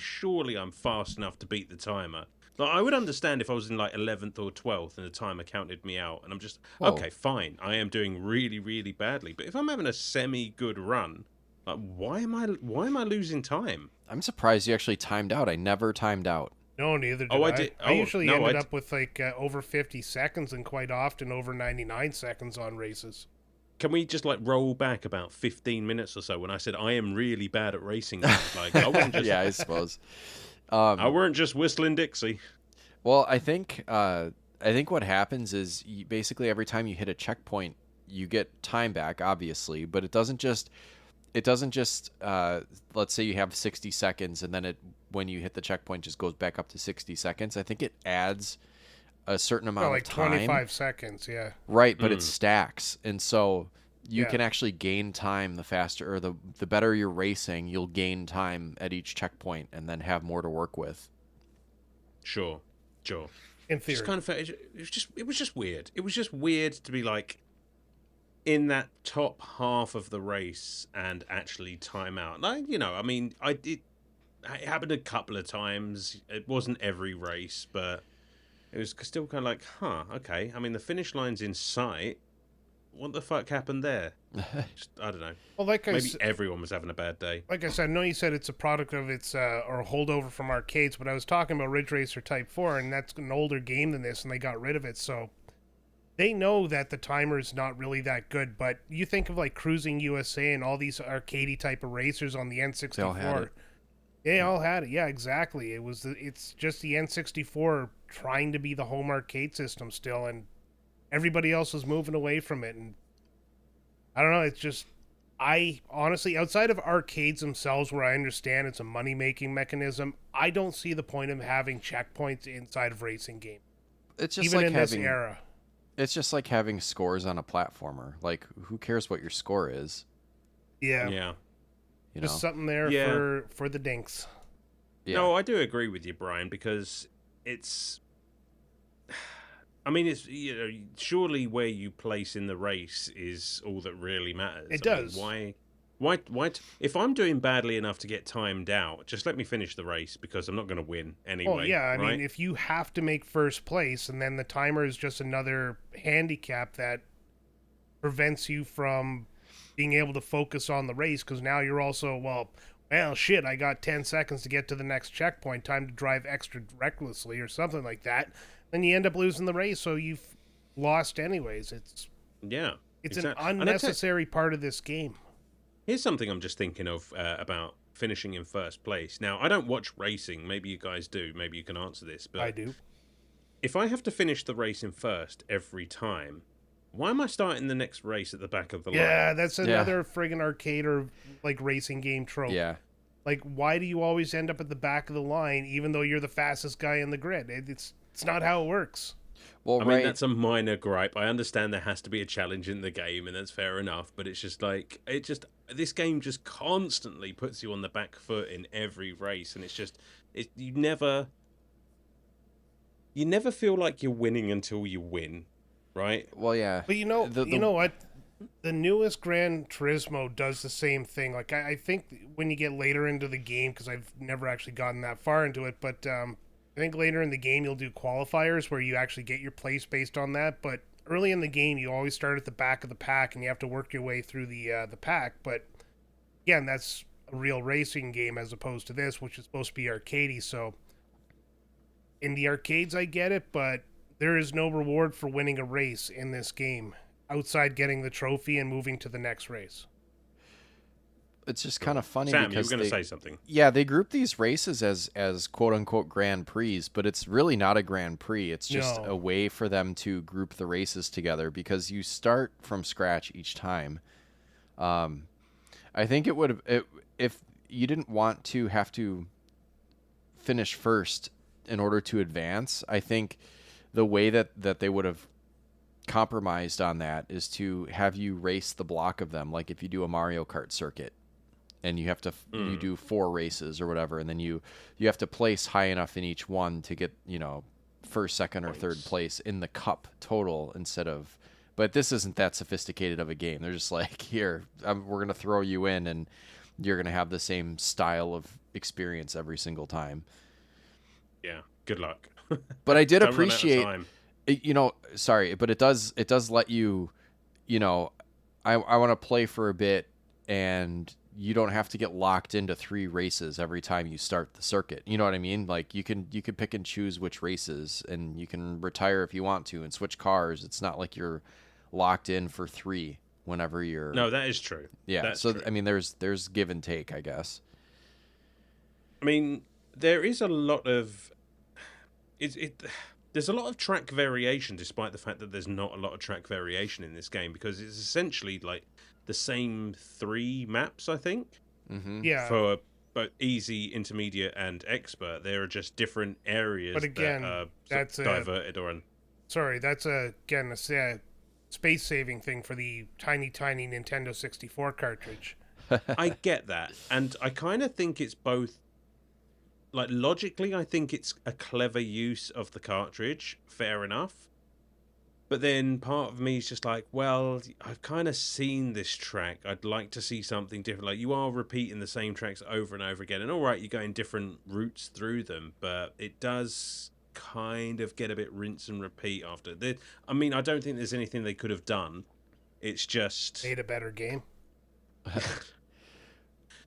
Speaker 4: I'm fast enough to beat the timer. Like, I would understand if I was in like 11th or 12th and the timer counted me out. And I'm just,
Speaker 1: Well-
Speaker 4: okay, fine. I am doing really, really badly. But if I'm having a semi-good run... Like, why am I losing time?
Speaker 1: I'm surprised you actually timed out. I never timed out.
Speaker 3: No, neither did
Speaker 4: Oh, I
Speaker 3: I.
Speaker 4: did-
Speaker 3: I
Speaker 4: oh,
Speaker 3: usually
Speaker 4: no,
Speaker 3: ended
Speaker 4: I
Speaker 3: up with like over 50 seconds and quite often over 99 seconds on races.
Speaker 4: Can we just like roll back about 15 minutes or so when I said I am really bad at racing? Like I wasn't just,
Speaker 1: Yeah, I suppose.
Speaker 4: I weren't just whistling Dixie.
Speaker 1: Well, I think what happens is basically every time you hit a checkpoint, you get time back, obviously, but it doesn't just let's say you have 60 seconds and then when you hit the checkpoint just goes back up to 60 seconds. I think it adds a certain amount
Speaker 3: Like
Speaker 1: of time.
Speaker 3: 25 seconds, yeah.
Speaker 1: Right, but it stacks. And so you
Speaker 3: Yeah.
Speaker 1: can actually gain time the faster or the better you're racing, you'll gain time at each checkpoint and then have more to work with.
Speaker 4: Sure.
Speaker 3: In theory.
Speaker 4: Just kind of it was just weird. It was just weird to be like in that top half of the race and actually time out. Like, you know, I mean, it happened a couple of times. It wasn't every race, but it was still kind of like, huh, okay. I mean, the finish line's in sight. What the fuck happened there? Just, I don't know.
Speaker 3: Well,
Speaker 4: Maybe everyone was having a bad day.
Speaker 3: like I said, I know you said it's a product of its or a holdover from arcades, but I was talking about Ridge Racer Type 4, and that's an older game than this, and they got rid of it, so they know that the timer's not really that good. But you think of like Cruising USA and all these arcadey type of racers on the N64.
Speaker 1: They all had it.
Speaker 3: They all had it. Yeah, exactly. It's just the N64 trying to be the home arcade system still, and everybody else was moving away from it. And I don't know. It's just, I honestly, outside of arcades themselves, where I understand it's a money making mechanism, I don't see the point of having checkpoints inside of racing games,
Speaker 1: It's just
Speaker 3: even
Speaker 1: like
Speaker 3: in this
Speaker 1: having
Speaker 3: era.
Speaker 1: it's just like having scores on a platformer. Like who cares what your score is?
Speaker 3: Yeah,
Speaker 4: Yeah.
Speaker 1: You know.
Speaker 3: just something there
Speaker 4: Yeah.
Speaker 3: for the dinks.
Speaker 1: Yeah.
Speaker 4: No, I do agree with you, Brian, because it's. I mean, it's, you know, surely where you place in the race is all that really matters.
Speaker 3: It
Speaker 4: I mean,
Speaker 3: does.
Speaker 4: why? If I'm doing badly enough to get timed out, just let me finish the race because I'm not going to win anyway.
Speaker 3: Oh yeah, I
Speaker 4: right?
Speaker 3: mean, if you have to make first place, and then the timer is just another handicap that prevents you from being able to focus on the race, because now you're also, well, shit, I got 10 seconds to get to the next checkpoint, time to drive extra recklessly or something like that, then you end up losing the race, so you've lost anyways. It's
Speaker 4: yeah,
Speaker 3: an
Speaker 4: exactly. And I tell-
Speaker 3: unnecessary part of this game.
Speaker 4: Here's something I'm just thinking of about finishing in first place. Now, I don't watch racing. Maybe you guys do. Maybe you can answer this. But
Speaker 3: I do.
Speaker 4: if I have to finish the race in first every time, why am I starting the next race at the back of the line?
Speaker 3: Yeah, that's another friggin' arcade or like racing game trope.
Speaker 1: Yeah.
Speaker 3: Like, why do you always end up at the back of the line, even though you're the fastest guy in the grid? It's not how it works.
Speaker 1: Well,
Speaker 4: I mean,
Speaker 1: right.
Speaker 4: that's a minor gripe. I understand there has to be a challenge in the game, and that's fair enough. But it's just like, this game just constantly puts you on the back foot in every race, and you never feel like you're winning until you win, right?
Speaker 1: Well, yeah.
Speaker 3: But you know
Speaker 1: The-
Speaker 3: what? The newest Gran Turismo does the same thing. Like, I think when you get later into the game, because I've never actually gotten that far into it, but I think later in the game you'll do qualifiers where you actually get your place based on that. But early in the game, you always start at the back of the pack and you have to work your way through the pack. But again, that's a real racing game as opposed to this, which is supposed to be arcadey. So in the arcades, I get it, but there is no reward for winning a race in this game outside getting the trophy and moving to the next race.
Speaker 1: It's just kind of funny
Speaker 4: Sam,
Speaker 1: because
Speaker 4: you were going to say something.
Speaker 1: Yeah, they group these races as quote unquote Grand Prix, but it's really not a Grand Prix. It's just a way for them to group the races together because you start from scratch each time. I think it would if you didn't want to have to finish first in order to advance. I think the way that they would have compromised on that is to have you race the block of them, like if you do a Mario Kart circuit. And you have to you do 4 races or whatever, and then you have to place high enough in each one to get, first, second, or third place in the cup total instead of. But this isn't that sophisticated of a game. They're just like, here, we're gonna throw you in, and you're gonna have the same style of experience every single time.
Speaker 4: Yeah, good luck.
Speaker 1: But I did
Speaker 4: Don't run out of
Speaker 1: appreciate,
Speaker 4: time.
Speaker 1: sorry, but it does let you, I want to play for a bit and. You don't have to get locked into 3 races every time you start the circuit. You know what I mean? Like you can pick and choose which races, and you can retire if you want to and switch cars. It's not like you're locked in for 3 whenever you're.
Speaker 4: No, that is true.
Speaker 1: Yeah.
Speaker 4: That's
Speaker 1: so
Speaker 4: true.
Speaker 1: I mean, there's give and take, I guess.
Speaker 4: I mean, there is a lot of there's a lot of track variation, despite the fact that there's not a lot of track variation in this game, because it's essentially like the same 3 maps, I think.
Speaker 1: Mm-hmm.
Speaker 3: Yeah.
Speaker 4: For both easy, intermediate, and expert, there are just different areas
Speaker 3: But again,
Speaker 4: that are
Speaker 3: that's
Speaker 4: diverted or.
Speaker 3: Sorry, that's a space-saving thing for the tiny Nintendo 64 cartridge.
Speaker 4: I get that, and I kind of think it's both. Like, logically, I think it's a clever use of the cartridge. Fair enough. But then part of me is just like, well, I've kind of seen this track. I'd like to see something different. Like, you are repeating the same tracks over and over again. And all right, you're going different routes through them. But it does kind of get a bit rinse and repeat after. I mean, I don't think there's anything they could have done. It's just...
Speaker 3: Made a better game.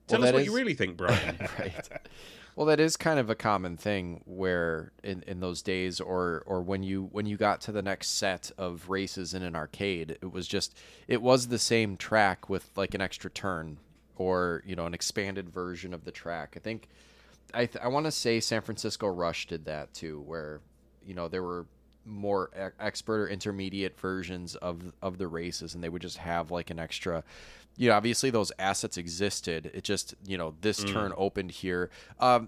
Speaker 4: Tell us what you really think, Brian.
Speaker 1: Right. Well, that is kind of a common thing where in those days or when you got to the next set of races in an arcade, it was the same track with like an extra turn or, an expanded version of the track. I think I want to say San Francisco Rush did that too, where, there were more expert or intermediate versions of the races, and they would just have like an extra. Obviously those assets existed. It just, this turn opened here.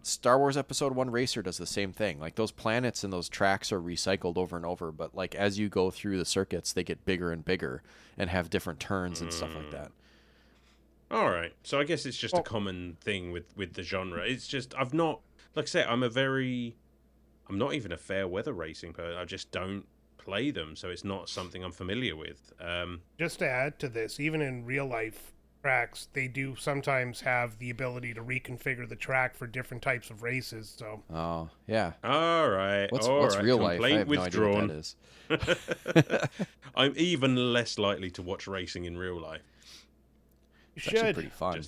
Speaker 1: Star Wars Episode 1 Racer does the same thing. Like those planets and those tracks are recycled over and over, but like as you go through the circuits, they get bigger and bigger and have different turns and stuff like that.
Speaker 4: All right. So I guess it's just a common thing with the genre. It's just, I've not, like I say, I'm not even a fair weather racing person. I just don't play them, so it's not something I'm familiar with.
Speaker 3: Just to add to this, even in real life tracks, they do sometimes have the ability to reconfigure the track for different types of races. So.
Speaker 1: Oh yeah.
Speaker 4: All right.
Speaker 1: What's real life? I have no idea what that is.
Speaker 4: I'm even less likely to watch racing in real life.
Speaker 3: You
Speaker 1: It's
Speaker 3: should.
Speaker 1: actually pretty fun.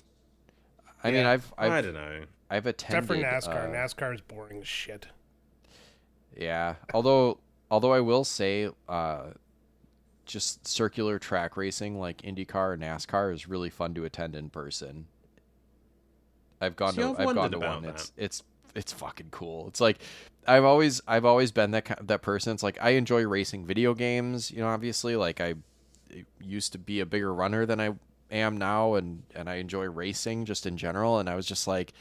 Speaker 1: I
Speaker 3: Yeah.
Speaker 1: mean,
Speaker 4: I don't know.
Speaker 1: I've attended.
Speaker 3: Except for NASCAR. NASCAR is boring as shit.
Speaker 1: Yeah. Although I will say, just circular track racing like IndyCar or NASCAR is really fun to attend in person. I've gone to one. It's fucking cool. It's like I've always been that person. It's like I enjoy racing video games. Obviously, like I used to be a bigger runner than I am now, and I enjoy racing just in general. And I was just like.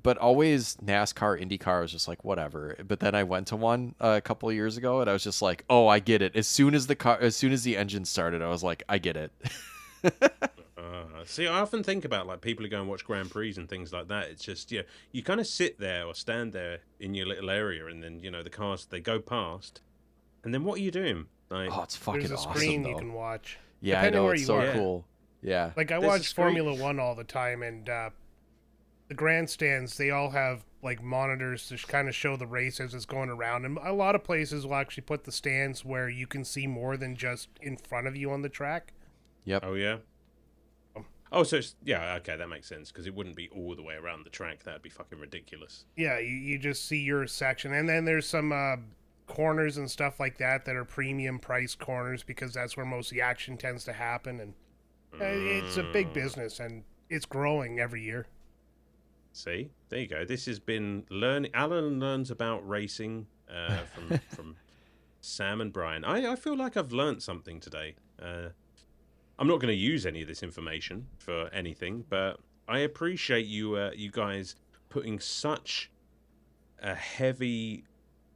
Speaker 1: But always NASCAR, IndyCar was just like whatever. But then I went to one a couple of years ago, and I was just like, "Oh, I get it." As soon as the engine started, I was like, "I get it."
Speaker 4: See, I often think about like people who go and watch Grand Prix and things like that. It's just you kind of sit there or stand there in your little area, and then the cars they go past, and then what are you doing? Like,
Speaker 1: Oh, it's fucking
Speaker 3: There's a
Speaker 1: awesome
Speaker 3: screen
Speaker 1: though.
Speaker 3: you can watch.
Speaker 1: Yeah,
Speaker 3: depending
Speaker 1: I know
Speaker 3: where
Speaker 1: it's
Speaker 3: you
Speaker 1: so
Speaker 3: are.
Speaker 1: cool. Yeah.
Speaker 3: Like I
Speaker 4: There's a
Speaker 3: watch
Speaker 4: screen-
Speaker 3: Formula One all the time, and the grandstands they all have like monitors to kind of show the race as it's going around. And a lot of places will actually put the stands where you can see more than just in front of you on the track.
Speaker 1: Yep.
Speaker 4: Oh yeah. Oh, so it's, yeah, okay, that makes sense because it wouldn't be all the way around the track. That'd be fucking ridiculous.
Speaker 3: Yeah, you just see your section, and then there's some corners and stuff like that that are premium price corners because that's where most of the action tends to happen, and it's a big business and it's growing every year.
Speaker 4: See, there you go. This has been learning. Alan learns about racing from Sam and Brian. I feel like I've learned something today. I'm not going to use any of this information for anything, but I appreciate you guys putting such a heavy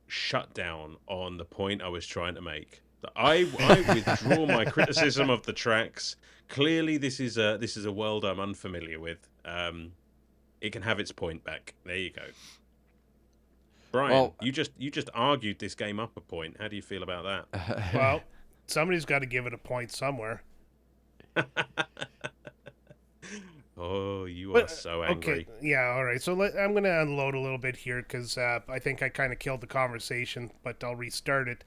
Speaker 4: shutdown on the point I was trying to make. I withdraw my criticism of the tracks. Clearly, this is a world I'm unfamiliar with. It can have its point back. There you go. Brian,
Speaker 1: Well,
Speaker 4: you just argued this game up a point. How do you feel about that?
Speaker 3: Well, somebody's got to give it a point somewhere.
Speaker 4: Oh, you are so angry.
Speaker 3: Okay, yeah, all right. So I'm going to unload a little bit here because I think I kind of killed the conversation, but I'll restart it.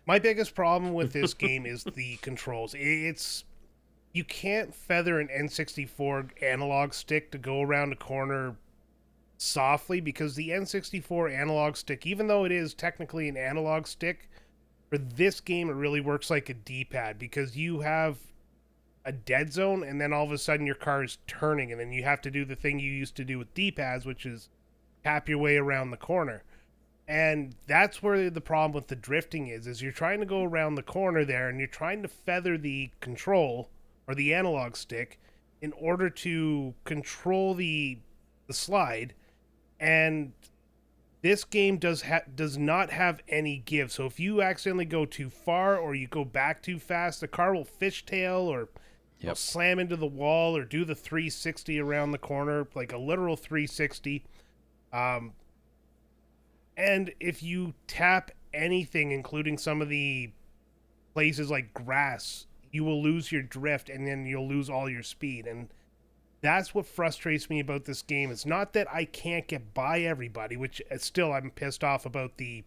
Speaker 3: My biggest problem with this game is the controls. You can't feather an N64 analog stick to go around a corner softly because the N64 analog stick, even though it is technically an analog stick, for this game it really works like a D-pad because you have a dead zone and then all of a sudden your car is turning and then you have to do the thing you used to do with D-pads, which is tap your way around the corner. And that's where the problem with the drifting is you're trying to go around the corner there and you're trying to feather the control or the analog stick in order to control the slide. And this game does not have any give. So if you accidentally go too far or you go back too fast, the car will fishtail or will slam into the wall or do the 360 around the corner, like a literal 360. And if you tap anything, including some of the places like grass, you will lose your drift and then you'll lose all your speed. And that's what frustrates me about this game. It's not that I can't get by everybody, which still I'm pissed off about the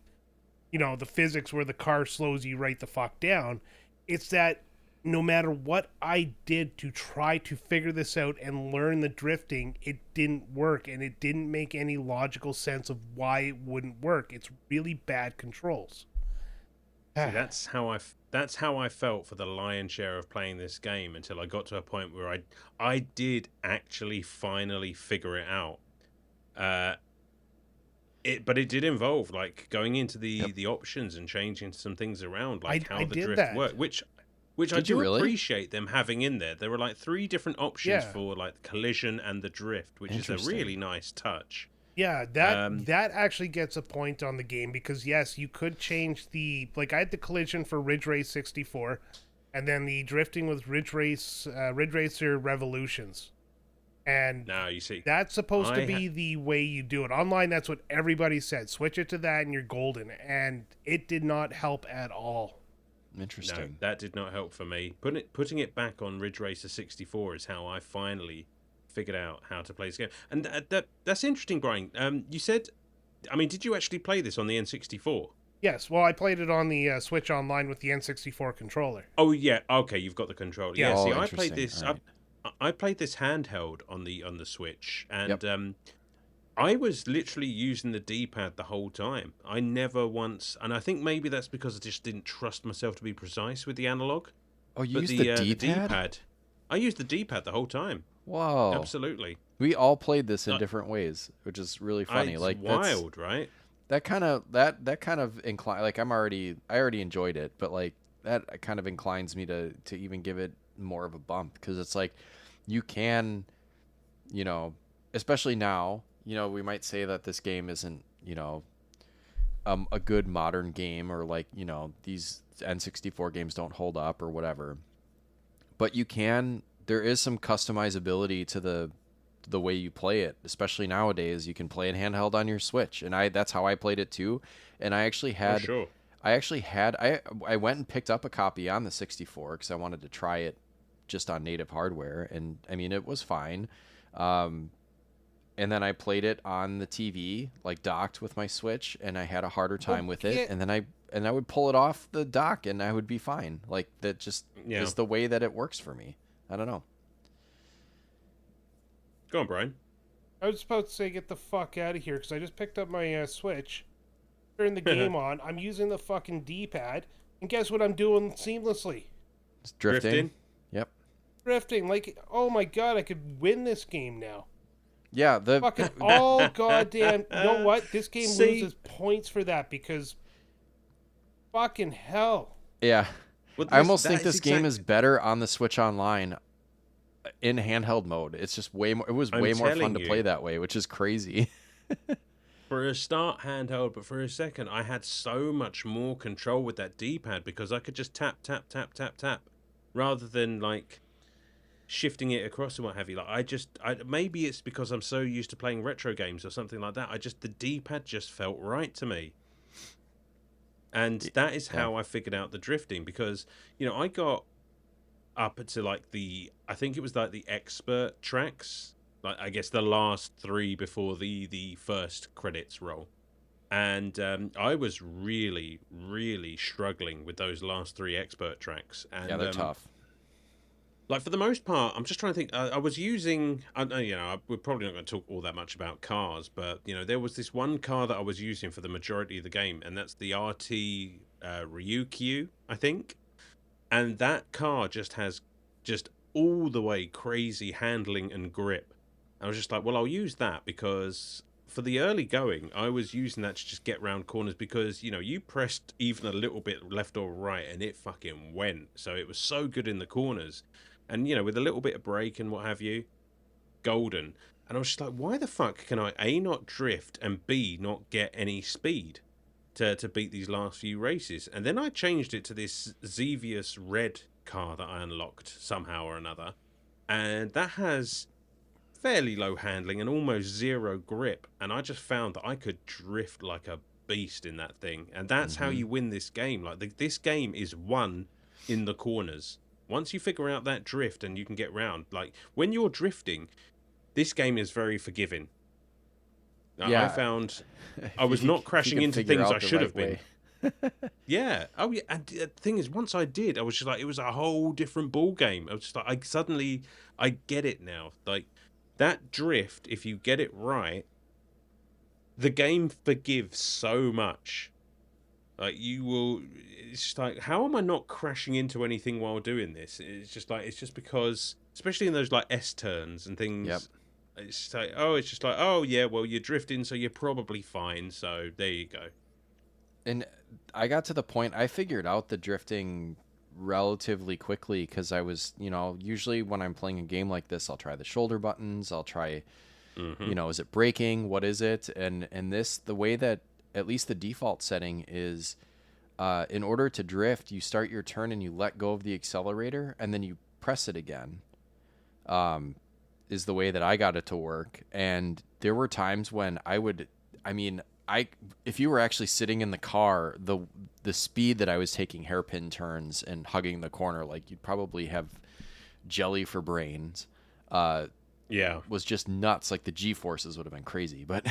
Speaker 3: physics where the car slows you right the fuck down. It's that no matter what I did to try to figure this out and learn the drifting, it didn't work, and it didn't make any logical sense of why it wouldn't work. It's really bad controls.
Speaker 4: See, that's how I felt for the lion's share of playing this game until I got to a point where I did actually finally figure it out. But it did involve like going into the options and changing some things around, like how the drift worked, which I do appreciate them having in there. There were like 3 different options for like collision and the drift, which is a really nice touch.
Speaker 3: Yeah, that actually gets a point on the game because yes, you could change I had the collision for Ridge Race 64, and then the drifting with Ridge Racer Revolutions, and
Speaker 4: now you see
Speaker 3: that's supposed to be the way you do it. Online, that's what everybody said. Switch it to that, and you're golden. And it did not help at all.
Speaker 1: Interesting.
Speaker 4: No, that did not help for me. Putting it back on Ridge Racer 64 is how I finally figured out how to play this game. And that's interesting, Brian. You said, I mean, did you actually play this on the N64?
Speaker 3: Yes. Well, I played it on the Switch Online with the N64 controller.
Speaker 4: Oh yeah. Okay, you've got the controller. Yeah.
Speaker 1: Oh,
Speaker 4: see, I played this.
Speaker 1: Right.
Speaker 4: I played this handheld on the Switch, and I was literally using the D-pad the whole time. I never once, and I think maybe that's because I just didn't trust myself to be precise with the analog.
Speaker 1: Oh, you used the D-pad?
Speaker 4: D-pad? I used the D-pad the whole time.
Speaker 1: Whoa.
Speaker 4: Absolutely.
Speaker 1: We all played this in different ways, which is really funny.
Speaker 4: It's
Speaker 1: like
Speaker 4: wild, right?
Speaker 1: That kind of incline. Like I already enjoyed it, but like that kind of inclines me to even give it more of a bump because it's like you can, especially now. We might say that this game isn't, a good modern game or like, these N64 games don't hold up or whatever. But there is some customizability to the way you play it, especially nowadays. You can play it handheld on your Switch, and that's how I played it too. And I actually had, I went and picked up a copy on the 64 because I wanted to try it just on native hardware, and I mean it was fine. and then I played it on the TV, like docked with my Switch, and I had a harder time with it. And then I would pull it off the dock, and I would be fine. Like that just is the way that it works for me. I don't know.
Speaker 4: Go on, Brian.
Speaker 3: I was about to say get the fuck out of here because I just picked up my Switch, turned the game on. I'm using the fucking D-pad, and guess what I'm doing seamlessly?
Speaker 1: It's drifting. Yep.
Speaker 3: Drifting. Like, oh my god, I could win this game now.
Speaker 1: Yeah, the
Speaker 3: fucking all goddamn. You know what? This game loses points for that because fucking hell.
Speaker 1: Yeah. Well, I almost think this game is better on the Switch Online in handheld mode. It's just way more. It was way more fun to play that way, which is crazy.
Speaker 4: For a start handheld, but for a second, I had so much more control with that D-pad because I could just tap, tap, tap, tap, tap, rather than like shifting it across and what have you. Like maybe it's because I'm so used to playing retro games or something like that. The D-pad just felt right to me. And that is how I figured out the drifting because, I got up to like I think it was like the expert tracks, like I guess the last 3 before the first credits roll. And I was really, really struggling with those last 3 expert tracks. And,
Speaker 1: yeah, they're tough.
Speaker 4: Like for the most part, I'm just trying to think. I was using, we're probably not going to talk all that much about cars, but there was this one car that I was using for the majority of the game, and that's the RT Ryukyu, I think. And that car just has just all the way crazy handling and grip. I was just like, well, I'll use that because for the early going, I was using that to just get round corners because, you pressed even a little bit left or right and it fucking went. So it was so good in the corners. And, with a little bit of brake and what have you, golden. And I was just like, why the fuck can I A, not drift, and B, not get any speed to beat these last few races? And then I changed it to this Xevious red car that I unlocked somehow or another. And that has fairly low handling and almost zero grip. And I just found that I could drift like a beast in that thing. And that's how you win this game. Like, this game is won in the corners. Once you figure out that drift and you can get round, like when you're drifting, this game is very forgiving.
Speaker 1: Yeah.
Speaker 4: I found I was not crashing into things I should have been. Yeah. Oh, yeah. And the thing is, once I did, I was just like, it was a whole different ball game. I was just like, I get it now. Like that drift, if you get it right, the game forgives so much. Like it's just like, how am I not crashing into anything while doing this? It's just because, especially in those like S turns and things.
Speaker 1: Yep.
Speaker 4: It's like, oh yeah, well you're drifting, so you're probably fine. So there you go.
Speaker 1: And I got to the point I figured out the drifting relatively quickly because I was, usually when I'm playing a game like this, I'll try the shoulder buttons. I'll try, is it braking? What is it? And the way that at least the default setting is, in order to drift, you start your turn and you let go of the accelerator and then you press it again, is the way that I got it to work. And there were times when if you were actually sitting in the car, the speed that I was taking hairpin turns and hugging the corner, like you'd probably have jelly for brains. Was just nuts. Like the G-forces would have been crazy, but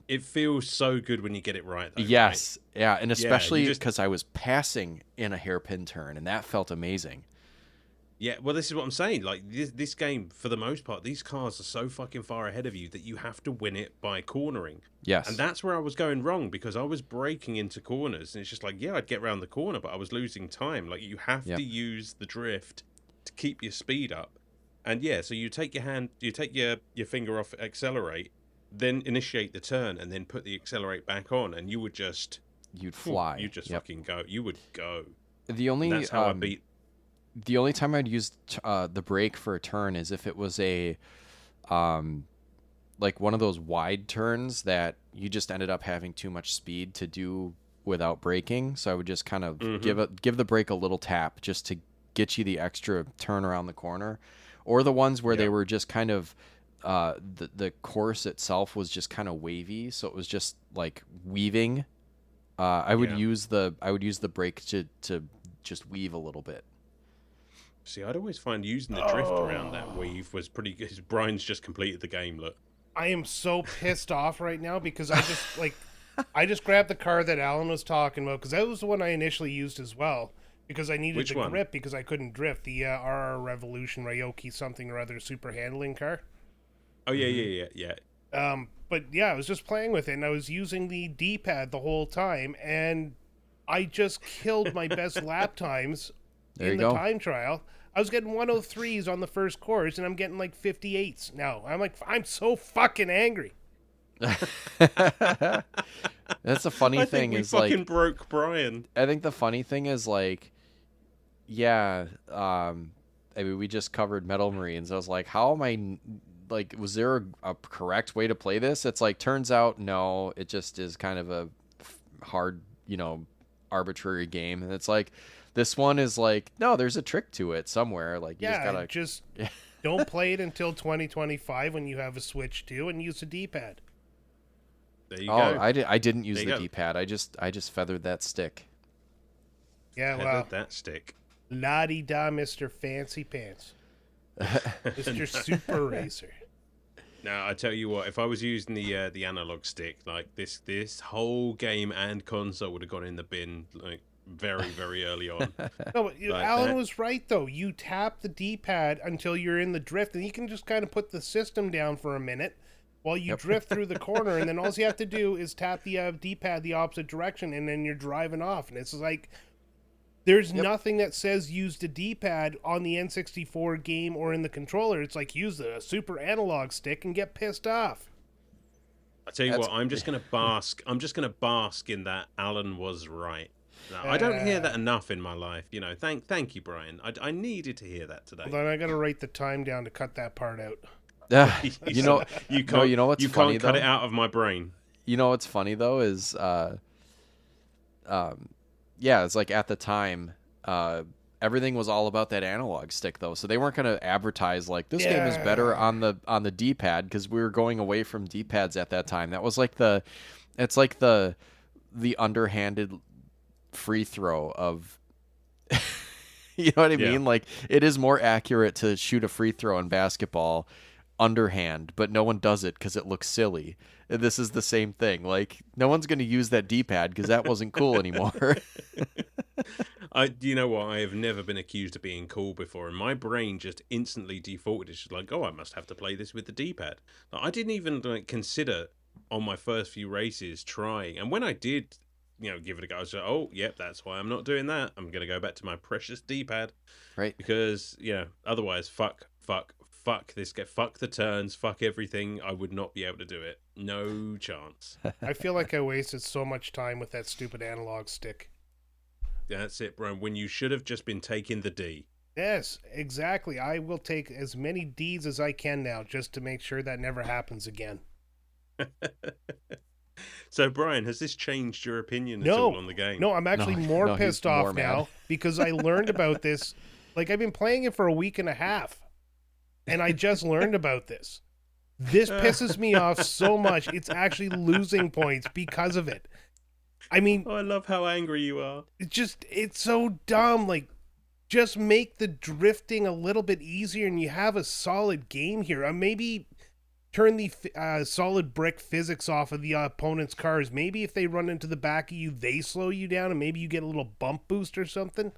Speaker 4: it feels so good when you get it right, though.
Speaker 1: Yes.
Speaker 4: Right?
Speaker 1: Yeah. And especially because I was passing in a hairpin turn and that felt amazing.
Speaker 4: Yeah. Well, this is what I'm saying. Like this game, for the most part, these cars are so fucking far ahead of you that you have to win it by cornering.
Speaker 1: Yes.
Speaker 4: And that's where I was going wrong because I was braking into corners and it's just like, yeah, I'd get around the corner, but I was losing time. Like you have to use the drift to keep your speed up. And yeah, so you take your finger off accelerate, then initiate the turn, and then put the accelerate back on, and you'd
Speaker 1: fly.
Speaker 4: You'd just fucking go. You would go.
Speaker 1: That's
Speaker 4: how I beat.
Speaker 1: The only time I'd use the brake for a turn is if it was a, like one of those wide turns that you just ended up having too much speed to do without braking. So I would just kind of give the brake a little tap just to get you the extra turn around the corner. Or the ones where they were just kind of, the course itself was just kind of wavy, so it was just like weaving. I would use the brake to just weave a little bit.
Speaker 4: See, I'd always find using the drift around that weave was pretty good. Brian's just completed the game. Look.
Speaker 3: I am so pissed off right now because I just grabbed the car that Alan was talking about because that was the one I initially used as well because I needed
Speaker 4: Which
Speaker 3: the
Speaker 4: one?
Speaker 3: grip because I couldn't drift the RR Revolution Ryoki something or other super handling car.
Speaker 4: Oh yeah.
Speaker 3: But yeah, I was just playing with it and I was using the D-pad the whole time and I just killed my best lap times
Speaker 1: There
Speaker 3: in
Speaker 1: you
Speaker 3: the
Speaker 1: go.
Speaker 3: time trial. I was getting 103s on the first course and I'm getting like 58s now. I'm so fucking angry.
Speaker 1: That's the funny
Speaker 4: I
Speaker 1: thing
Speaker 4: think we
Speaker 1: is
Speaker 4: fucking
Speaker 1: like
Speaker 4: broke Brian.
Speaker 1: I think the funny thing is like yeah, I mean we just covered Metal Marines. I was like, how am I like was there a correct way to play this? It's like turns out no, it just is kind of a hard, arbitrary game. And it's like this one is like no, there's a trick to it somewhere. Like you just
Speaker 3: Yeah,
Speaker 1: gotta
Speaker 3: just don't play it until 2025 when you have a Switch 2 and use a D-pad.
Speaker 4: There you
Speaker 1: Oh,
Speaker 4: go.
Speaker 1: I didn't use
Speaker 4: There
Speaker 1: the
Speaker 4: you go.
Speaker 1: D-pad. I just feathered that stick.
Speaker 3: Yeah,
Speaker 4: Feathered
Speaker 3: well,
Speaker 4: that stick.
Speaker 3: la-di-da, Mr. Fancy Pants. Mr. Super Racer.
Speaker 4: Now I tell you what, if I was using the analog stick, like this whole game and console would have gone in the bin like very early on.
Speaker 3: No, but
Speaker 4: Like
Speaker 3: Alan
Speaker 4: that.
Speaker 3: was right, though. You tap the D-pad until you're in the drift, and you can just kind of put the system down for a minute while you drift through the corner, and then all you have to do is tap the D-pad the opposite direction, and then you're driving off. And it's like, there's nothing that says use the D-pad on the N64 game or in the controller. It's like, use the super analog stick and get pissed off.
Speaker 4: I tell you
Speaker 1: That's-
Speaker 4: what, I'm just gonna bask. I'm just gonna bask in that Alan was right. Now, I don't hear that enough in my life. Thank you, Brian. I needed to hear that today.
Speaker 3: Hold on, I gotta write the time down to cut that part out.
Speaker 1: you know,
Speaker 4: you can't.
Speaker 1: you know what's
Speaker 4: you
Speaker 1: funny,
Speaker 4: can't cut
Speaker 1: though?
Speaker 4: it out of my brain.
Speaker 1: You know what's funny though is, yeah, it's like at the time, everything was all about that analog stick though, so they weren't gonna advertise like this game is better on the D-pad because we were going away from D-pads at that time. That was like it's like the underhanded free throw of. You know what I
Speaker 4: Yeah.
Speaker 1: mean? Like it is more accurate to shoot a free throw in basketball underhand, but no one does it because it looks silly. And this is the same thing. Like no one's going to use that D-pad because that wasn't cool anymore.
Speaker 4: You know what? I have never been accused of being cool before, and my brain just instantly defaulted. It's just like, oh, I must have to play this with the D-pad. Like, I didn't even consider on my first few races trying, and when I did, give it a go, I was like, oh, yep, that's why I'm not doing that. I'm gonna go back to my precious D-pad,
Speaker 1: Right?
Speaker 4: because otherwise, fuck this game, fuck the turns, fuck everything. I would not be able to do it. No chance.
Speaker 3: I feel like I wasted so much time with that stupid analog stick.
Speaker 4: That's it, Brian. When you should have just been taking the D.
Speaker 3: Yes, exactly. I will take as many Ds as I can now just to make sure that never happens again.
Speaker 4: So, Brian, has this changed your opinion at
Speaker 3: No,
Speaker 4: all on the game?
Speaker 3: no, I'm actually more
Speaker 1: no, he's
Speaker 3: pissed
Speaker 1: more
Speaker 3: off
Speaker 1: mad.
Speaker 3: now because I learned about this. Like, I've been playing it for a week and a half, and I just learned about this. This pisses me off so much. It's actually losing points because of it. I mean,
Speaker 4: Oh, I love how angry you are.
Speaker 3: it's so dumb. Like, just make the drifting a little bit easier and you have a solid game here. Maybe turn the solid brick physics off of the opponent's cars. Maybe if they run into the back of you, they slow you down and maybe you get a little bump boost or something.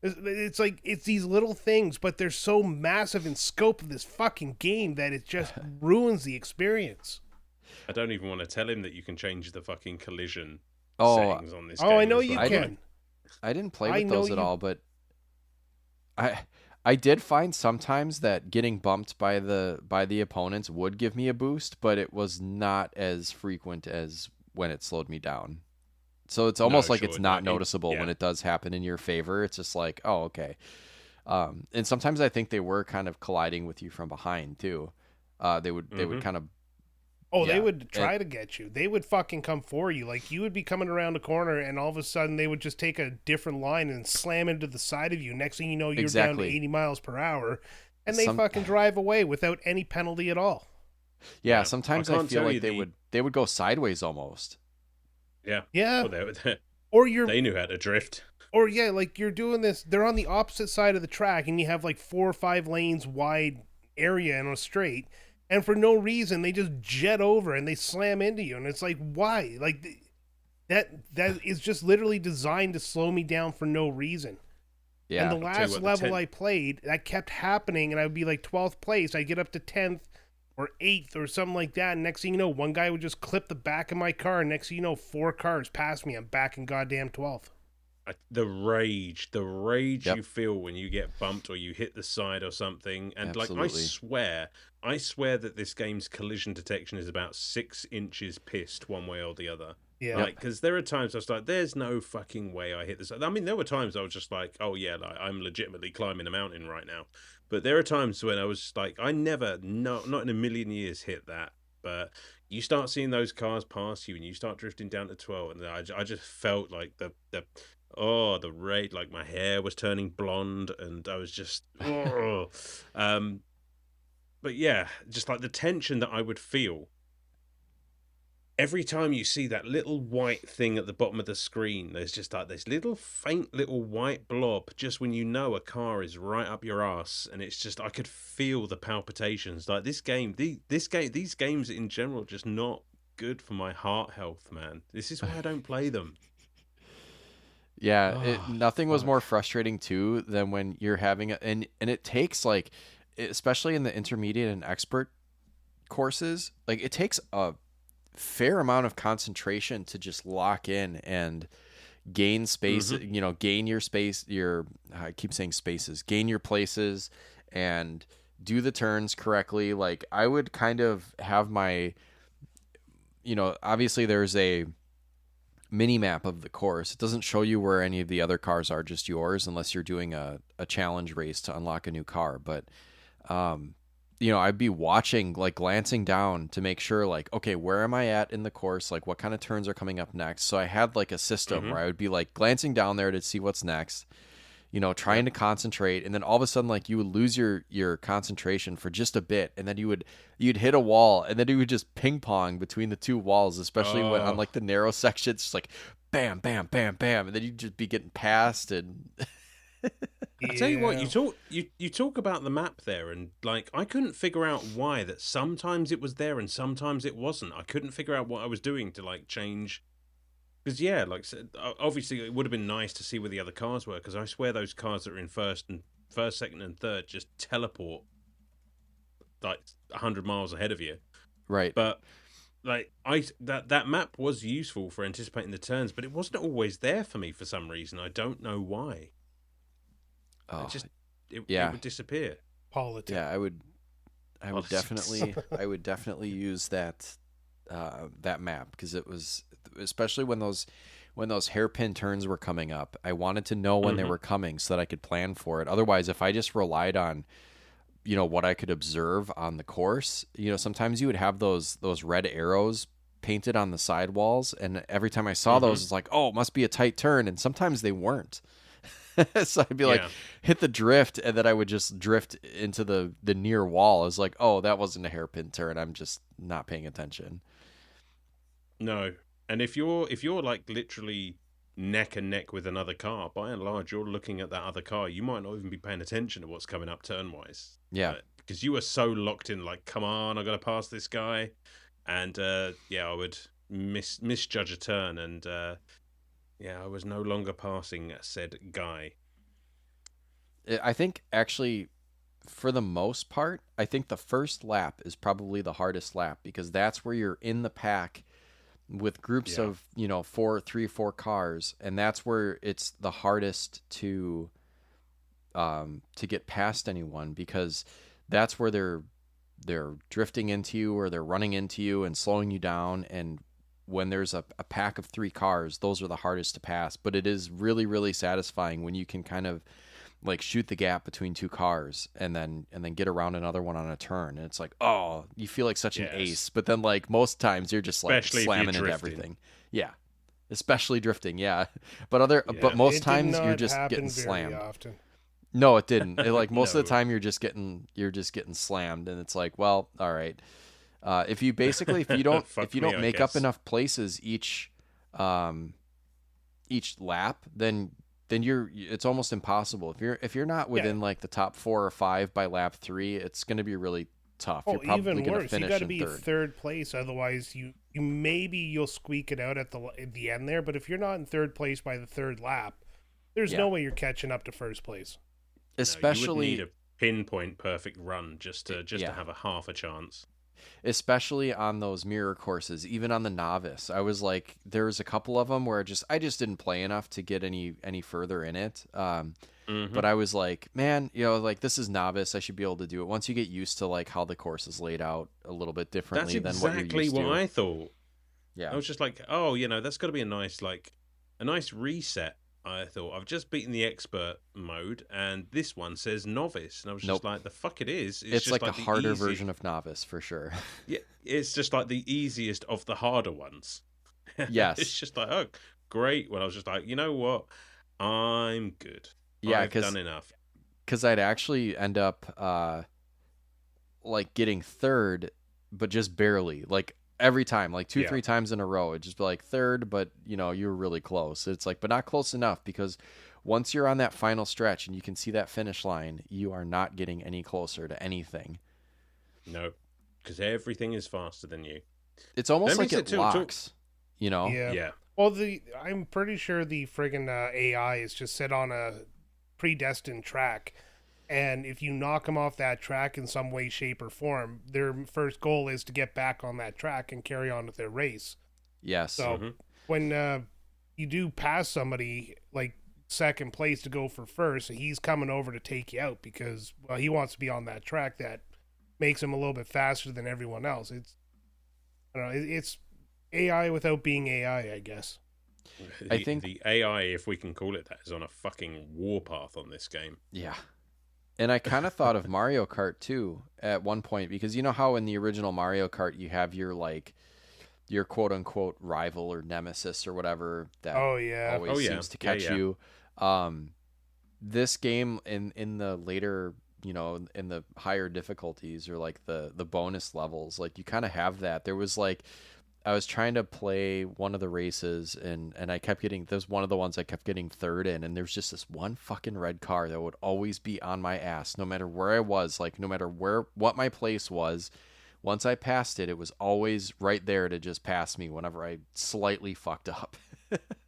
Speaker 3: It's like, it's these little things, but they're so massive in scope of this fucking game that it just ruins the experience.
Speaker 4: I don't even want to tell him that you can change the fucking collision
Speaker 1: Oh,
Speaker 4: settings on this
Speaker 3: Oh,
Speaker 4: game
Speaker 3: I know
Speaker 4: as
Speaker 3: you
Speaker 4: well.
Speaker 3: can.
Speaker 1: I didn't play
Speaker 3: I
Speaker 1: with
Speaker 3: know
Speaker 1: those at
Speaker 3: you-
Speaker 1: all, but I did find sometimes that getting bumped by the opponents would give me a boost, but it was not as frequent as when it slowed me down. So it's almost like
Speaker 4: sure,
Speaker 1: it's not
Speaker 4: no,
Speaker 1: noticeable when
Speaker 4: yeah.
Speaker 1: it does happen in your favor. It's just like, oh, okay. And sometimes I think they were kind of colliding with you from behind too. They would kind of.
Speaker 3: Oh,
Speaker 1: Yeah,
Speaker 3: they would try to get you. They would fucking come for you. Like, you would be coming around a corner, and all of a sudden, they would just take a different line and slam into the side of you. Next thing you know, you're down to
Speaker 1: Exactly.
Speaker 3: 80 miles per hour, and they
Speaker 1: Some-
Speaker 3: fucking drive away without any penalty at all.
Speaker 1: Yeah,
Speaker 4: Yeah,
Speaker 1: sometimes
Speaker 4: I
Speaker 1: I
Speaker 4: can't
Speaker 1: feel
Speaker 4: tell
Speaker 1: like
Speaker 4: you
Speaker 1: they would go sideways almost.
Speaker 4: Yeah.
Speaker 3: Yeah.
Speaker 4: Well,
Speaker 3: Or you're,
Speaker 4: they knew how to drift.
Speaker 3: or yeah, like you're doing this. They're on the opposite side of the track, and you have like 4 or 5 lanes wide area in a straight. and for no reason they just jet over and they slam into you, and it's like, why? Like that is just literally designed to slow me down for no reason. And
Speaker 1: Yeah.
Speaker 3: the
Speaker 4: I'll tell you
Speaker 3: last
Speaker 4: what,
Speaker 3: level I played, that kept happening, and I would be like 12th place. I'd get up to 10th or 8th or something like that. And next thing you know, one guy would just clip the back of my car. And next thing you know, 4 cars past me. I'm back in goddamn 12th.
Speaker 4: The rage
Speaker 1: Yep.
Speaker 4: you feel when you get bumped or you hit the side or something. And
Speaker 1: Absolutely.
Speaker 4: I swear that this game's collision detection is about 6 inches pissed one way or the other.
Speaker 3: Yeah.
Speaker 4: Like, because there are times I was like, there's no fucking way I hit this. I mean, there were times I was just like, oh yeah, like I'm legitimately climbing a mountain right now. But there are times when I was like, I never, no, not in a million years hit that. But you start seeing those cars pass you and you start drifting down to 12. And I just felt like the rate, like my hair was turning blonde and I was just, oh. But yeah, just like the tension that I would feel every time you see that little white thing at the bottom of the screen. There's just like this little faint little white blob just when you know a car is right up your ass, and it's just I could feel the palpitations. Like this game, these games in general, are just not good for my heart health, man. This is why I don't play them.
Speaker 1: Yeah,
Speaker 4: Oh,
Speaker 1: nothing was
Speaker 4: fuck.
Speaker 1: more frustrating too than when you're having and it takes like, especially in the intermediate and expert courses, like it takes a fair amount of concentration to just lock in and gain space,
Speaker 4: Mm-hmm.
Speaker 1: gain your space, I keep saying spaces, gain your places and do the turns correctly. Like I would kind of have my, obviously there's a mini map of the course. It doesn't show you where any of the other cars are, just yours, unless you're doing a challenge race to unlock a new car. But I'd be watching, like glancing down to make sure, like, okay, where am I at in the course? Like, what kind of turns are coming up next? So I had like a system
Speaker 4: Mm-hmm.
Speaker 1: where I would be like glancing down there to see what's next, trying
Speaker 4: Yep.
Speaker 1: to concentrate, and then all of a sudden, like, you would lose your concentration for just a bit, and then you'd hit a wall, and then you would just ping pong between the two walls, especially when on
Speaker 4: Oh,
Speaker 1: like the narrow sections, just like bam, bam, bam, bam, and then you'd just be getting passed, and
Speaker 4: I tell you what,
Speaker 3: Yeah.
Speaker 4: you talk about the map there, and like I couldn't figure out why that sometimes it was there and sometimes it wasn't. I couldn't figure out what I was doing to like change. Because yeah, like obviously it would have been nice to see where the other cars were. Because I swear those cars that are in first, second, and third just teleport like 100 miles ahead of you.
Speaker 1: right.
Speaker 4: But like that map was useful for anticipating the turns, but it wasn't always there for me for some reason. I don't know why. It
Speaker 1: Oh,
Speaker 4: just it
Speaker 1: yeah,
Speaker 4: would disappear.
Speaker 3: Politics.
Speaker 1: yeah. I would
Speaker 4: Politics.
Speaker 1: definitely use that map, because it was, especially when those hairpin turns were coming up. I wanted to know when they
Speaker 4: Hmm.
Speaker 1: were coming so that I could plan for it. Otherwise, if I just relied on what I could observe on the course, sometimes you would have those red arrows painted on the sidewalls, and every time I saw
Speaker 4: Hmm.
Speaker 1: those, it's like, oh, it must be a tight turn, and sometimes they weren't. So I'd be like,
Speaker 4: Yeah.
Speaker 1: hit the drift, and then I would just drift into the near wall. It's like, oh, that wasn't a hairpin turn. I'm just not paying attention.
Speaker 4: No. And if you're like literally neck and neck with another car, by and large, you're looking at that other car. You might not even be paying attention to what's coming up turn wise,
Speaker 1: Yeah.
Speaker 4: because you are so locked in. Like, come on, I got to pass this guy, and yeah, I would misjudge a turn, and yeah, I was no longer passing said guy.
Speaker 1: I think actually, for the most part, I think the first lap is probably the hardest lap, because that's where you're in the pack with groups
Speaker 4: Yeah.
Speaker 1: of, 4 cars, and that's where it's the hardest to get past anyone, because that's where they're drifting into you, or they're running into you and slowing you down. And when there's a pack of 3 cars, those are the hardest to pass. But it is really, really satisfying when you can kind of like shoot the gap between 2 cars, and then get around another one on a turn, and it's like, oh, you feel like such an
Speaker 4: Yes.
Speaker 1: ace. But then, like, most times you're just like
Speaker 4: Especially if you're
Speaker 1: slamming into
Speaker 4: drifting.
Speaker 1: everything. Yeah, especially drifting. Yeah,
Speaker 4: Yeah.
Speaker 1: but most
Speaker 3: It did
Speaker 1: times you're
Speaker 3: not
Speaker 1: just getting
Speaker 3: happen very
Speaker 1: slammed.
Speaker 3: often.
Speaker 1: No, it didn't. Like, most of the
Speaker 4: No.
Speaker 1: time you're just getting slammed, and it's like, well, all right. If you basically, if you don't if
Speaker 4: Fuck
Speaker 1: you
Speaker 4: me,
Speaker 1: don't
Speaker 4: I
Speaker 1: make up
Speaker 4: guess.
Speaker 1: enough places um each lap, then it's almost impossible. If you're not
Speaker 3: Yeah.
Speaker 1: within like the top 4 or 5 by lap 3, it's going to be really tough.
Speaker 3: Oh,
Speaker 1: You're probably
Speaker 3: even
Speaker 1: going to
Speaker 3: worse. You
Speaker 1: finish
Speaker 3: got to
Speaker 1: in
Speaker 3: be
Speaker 1: third.
Speaker 3: third place, otherwise you'll squeak it out at the end there. But if you're not in third place by the third lap, there's
Speaker 1: Yeah.
Speaker 3: no way you're catching up to first place.
Speaker 4: No, you would need
Speaker 1: Especially,
Speaker 4: a pinpoint perfect run just to
Speaker 1: yeah.
Speaker 4: have a half a chance.
Speaker 1: Especially on those mirror courses, even on the novice. I was like, there's a couple of them where I just didn't play enough to get any further in it.
Speaker 4: Hmm.
Speaker 1: But I was like, man, like this is novice. I should be able to do it. Once you get used to like how the course is laid out a little bit
Speaker 4: That's
Speaker 1: differently than what you're
Speaker 4: exactly
Speaker 1: used
Speaker 4: what
Speaker 1: to.
Speaker 4: I thought.
Speaker 1: Yeah.
Speaker 4: I was just like, oh, that's got to be a nice reset. I thought I've just beaten the expert mode, and this one says novice, and I was just
Speaker 1: Nope.
Speaker 4: like, the fuck it is.
Speaker 1: It's like a
Speaker 4: the
Speaker 1: harder
Speaker 4: easy-
Speaker 1: version of novice for sure.
Speaker 4: Yeah, it's just like the easiest of the harder ones.
Speaker 1: Yes.
Speaker 4: It's just like, oh, great. Well, I was just like, you know what? I'm good.
Speaker 1: Yeah,
Speaker 4: I've done enough.
Speaker 1: because I'd actually end up like getting third, but just barely. Like every time, like two,
Speaker 4: Yeah.
Speaker 1: 3 times in a row, it'd just be like third, but you were really close. It's like, but not close enough, because once you're on that final stretch and you can see that finish line, you are not getting any closer to anything.
Speaker 4: No, because everything is faster than you.
Speaker 1: It's almost
Speaker 4: That
Speaker 1: like
Speaker 4: makes
Speaker 1: it
Speaker 4: it too-
Speaker 1: locks,
Speaker 3: Yeah.
Speaker 4: Yeah.
Speaker 3: Well, I'm pretty sure the friggin' AI is just set on a predestined track, and if you knock them off that track in some way, shape, or form, their first goal is to get back on that track and carry on with their race.
Speaker 1: Yes.
Speaker 3: So
Speaker 4: Mhm.
Speaker 3: when you do pass somebody like second place to go for first, he's coming over to take you out because he wants to be on that track that makes him a little bit faster than everyone else. I don't know. It's AI without being AI, I guess.
Speaker 1: I think-
Speaker 4: the AI, if we can call it that, is on a fucking warpath on this game.
Speaker 1: Yeah. And I kind of thought of Mario Kart too at one point, because you know how in the original Mario Kart you have your quote unquote rival or nemesis or whatever that
Speaker 3: Oh yeah.
Speaker 1: always
Speaker 4: Oh, yeah.
Speaker 1: seems to
Speaker 4: Yeah,
Speaker 1: catch
Speaker 4: yeah.
Speaker 1: you. This game in the later, in the higher difficulties or like the bonus levels, like you kind of have that. There was like, I was trying to play one of the races and I kept getting, there's one of the ones I kept getting third in, and there's just this one fucking red car that would always be on my ass no matter where I was, like no matter what my place was. Once I passed it, it was always right there to just pass me whenever I slightly fucked up.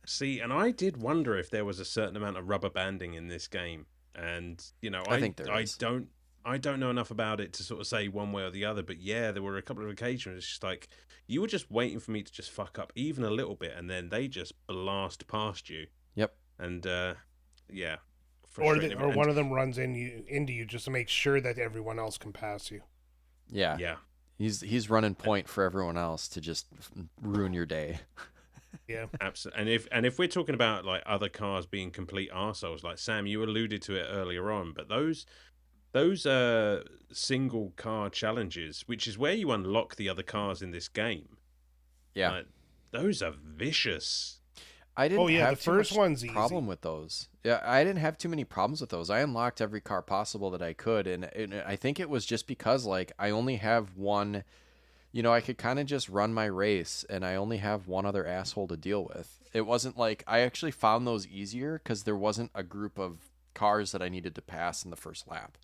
Speaker 4: See, and I did wonder if there was a certain amount of rubber banding in this game, and
Speaker 1: I think there
Speaker 4: I
Speaker 1: is.
Speaker 4: don't know enough about it to sort of say one way or the other. But yeah, there were a couple of occasions it's just like you were just waiting for me to just fuck up even a little bit, and then they just blast past you.
Speaker 1: Yep.
Speaker 4: And yeah,
Speaker 3: Or
Speaker 4: frustrating. And-
Speaker 3: one of them runs into you just to make sure that everyone else can pass you.
Speaker 1: Yeah.
Speaker 4: yeah.
Speaker 1: He's running point for everyone else to just ruin your day.
Speaker 3: Yeah.
Speaker 4: Absolutely. And if we're talking about like other cars being complete arseholes, like Sam, you alluded to it earlier on, but those single car challenges, which is where you unlock the other cars in this game,
Speaker 1: Yeah.
Speaker 4: like, those are vicious.
Speaker 1: I didn't
Speaker 3: Oh, yeah,
Speaker 1: have
Speaker 3: the
Speaker 1: too
Speaker 3: first
Speaker 1: much
Speaker 3: one's easy.
Speaker 1: problem with those. Yeah, I didn't have too many problems with those. I unlocked every car possible that I could, and I think it was just because like I only have one. I could kind of just run my race, and I only have one other asshole to deal with. It wasn't like I actually found those easier because there wasn't a group of cars that I needed to pass in the first lap.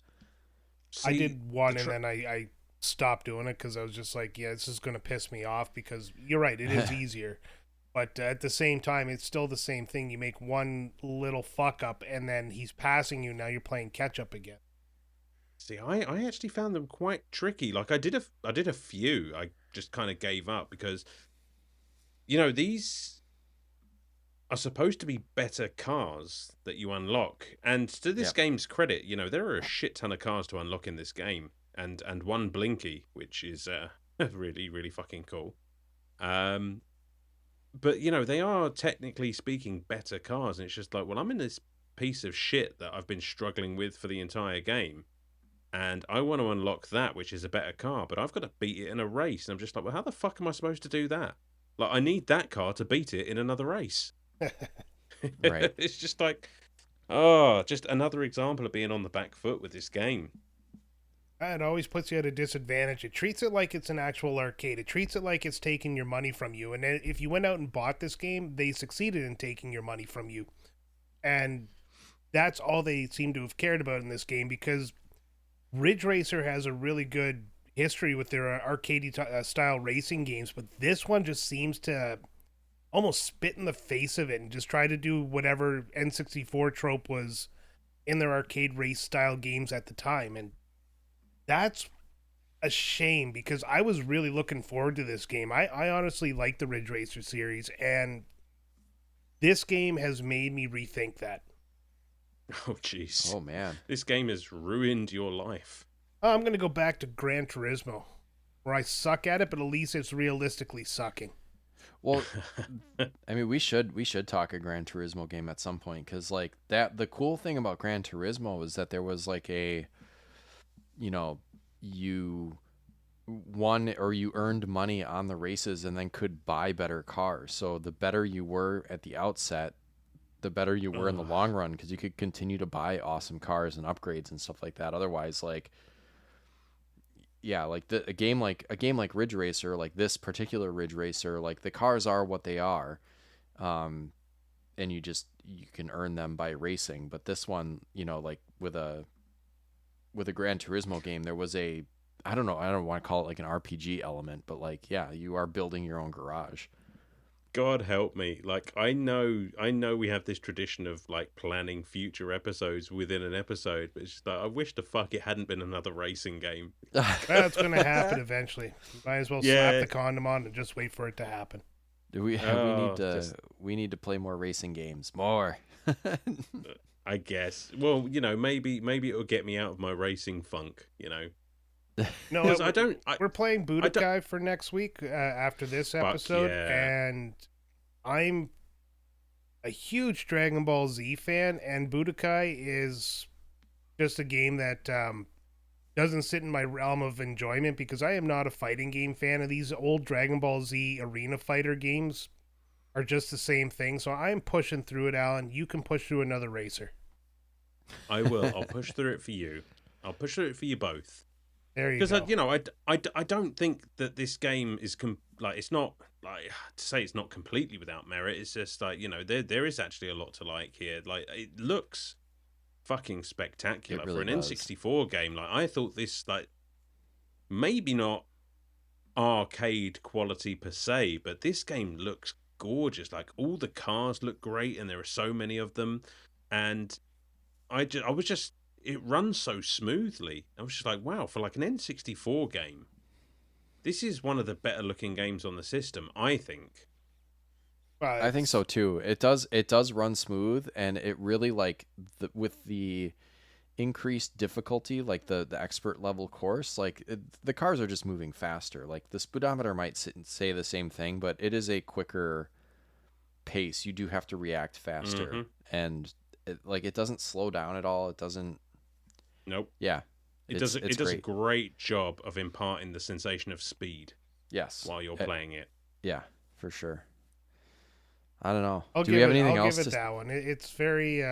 Speaker 3: I
Speaker 4: See,
Speaker 3: did one
Speaker 4: the
Speaker 3: and then I stopped doing it because I was just like, yeah, this is going to piss me off because you're right, it is easier. But at the same time, it's still the same thing. You make one little fuck up and then he's passing you. Now you're playing catch up again.
Speaker 4: See, I actually found them quite tricky. Like I did a few. I just kind of gave up because these are supposed to be better cars that you unlock. And to this
Speaker 1: Yep.
Speaker 4: game's credit, there are a shit ton of cars to unlock in this game, and one Blinky, which is really really fucking cool. But they are technically speaking better cars, and it's just like, well, I'm in this piece of shit that I've been struggling with for the entire game, and I want to unlock that, which is a better car, but I've got to beat it in a race, and I'm just like, well, how the fuck am I supposed to do that? Like, I need that car to beat it in another race.
Speaker 1: Right.
Speaker 4: It's just like, just another example of being on the back foot with this game.
Speaker 3: It always puts you at a disadvantage. It treats it like it's an actual arcade. It treats it like it's taking your money from you. And then if you went out and bought this game, they succeeded in taking your money from you. And that's all they seem to have cared about in this game, because Ridge Racer has a really good history with their arcade style racing games, but this one just seems to almost spit in the face of it and just try to do whatever N64 trope was in their arcade race style games at the time. And that's a shame because I was really looking forward to this game. I honestly like the Ridge Racer series, and this game has made me rethink that.
Speaker 4: Oh, jeez.
Speaker 1: Oh man.
Speaker 4: This game has ruined your life.
Speaker 3: I'm going to go back to Gran Turismo, where I suck at it, but at least it's realistically sucking.
Speaker 1: Well, I mean, we should talk a Gran Turismo game at some point, because like that, the cool thing about Gran Turismo is that there was like a, you know, you won or you earned money on the races and then could buy better cars. So the better you were at the outset, the better you were in the long run, because you could continue to buy awesome cars and upgrades and stuff like that. Otherwise, like, yeah, like a game like Ridge Racer, like this particular Ridge Racer, like the cars are what they are, and you can earn them by racing. But this one, you know, like with a Gran Turismo game, there was a, I don't want to call it like an RPG element, but like, yeah, you are building your own garage.
Speaker 4: God help me. Like, I know we have this tradition of like planning future episodes within an episode, but it's just like, I wish the fuck it hadn't been another racing game.
Speaker 3: That's going to happen eventually. Might as well slap the condom on and just wait for it to happen.
Speaker 1: We need to play more racing games. More.
Speaker 4: I guess. Well, you know, maybe it'll get me out of my racing funk, you know.
Speaker 3: No, we're playing Budokai for next week after this episode, and I'm a huge Dragon Ball Z fan, and Budokai is just a game that doesn't sit in my realm of enjoyment because I am not a fighting game fan, and these old Dragon Ball Z arena fighter games are just the same thing. So I'm pushing through it, Alan. You can push through another racer.
Speaker 4: I will. I'll push through it for you. I'll push through it for you both.
Speaker 3: There you go.
Speaker 4: Because I don't think that this game is it's not like to say it's not completely without merit. It's just like, you know, there is actually a lot to like here. Like, it looks fucking spectacular
Speaker 1: really
Speaker 4: for an
Speaker 1: does.
Speaker 4: N64 game. Like, I thought this, like, maybe not arcade quality per se, but this game looks gorgeous. Like, all the cars look great, and there are so many of them, and it runs so smoothly. I was just like, wow, for like an N64 game, this is one of the better looking games on the system, I think.
Speaker 1: I think so too. It does run smooth, and it really, like, with the increased difficulty, like the expert level course, like the cars are just moving faster. Like the speedometer might say the same thing, but it is a quicker pace. You do have to react faster, and it doesn't slow down at all. It doesn't.
Speaker 4: Nope.
Speaker 1: Yeah.
Speaker 4: It does a great job of imparting the sensation of speed.
Speaker 1: Yes.
Speaker 4: While you're playing it.
Speaker 1: Yeah, for sure. I don't know.
Speaker 3: I'll give it that one. It's very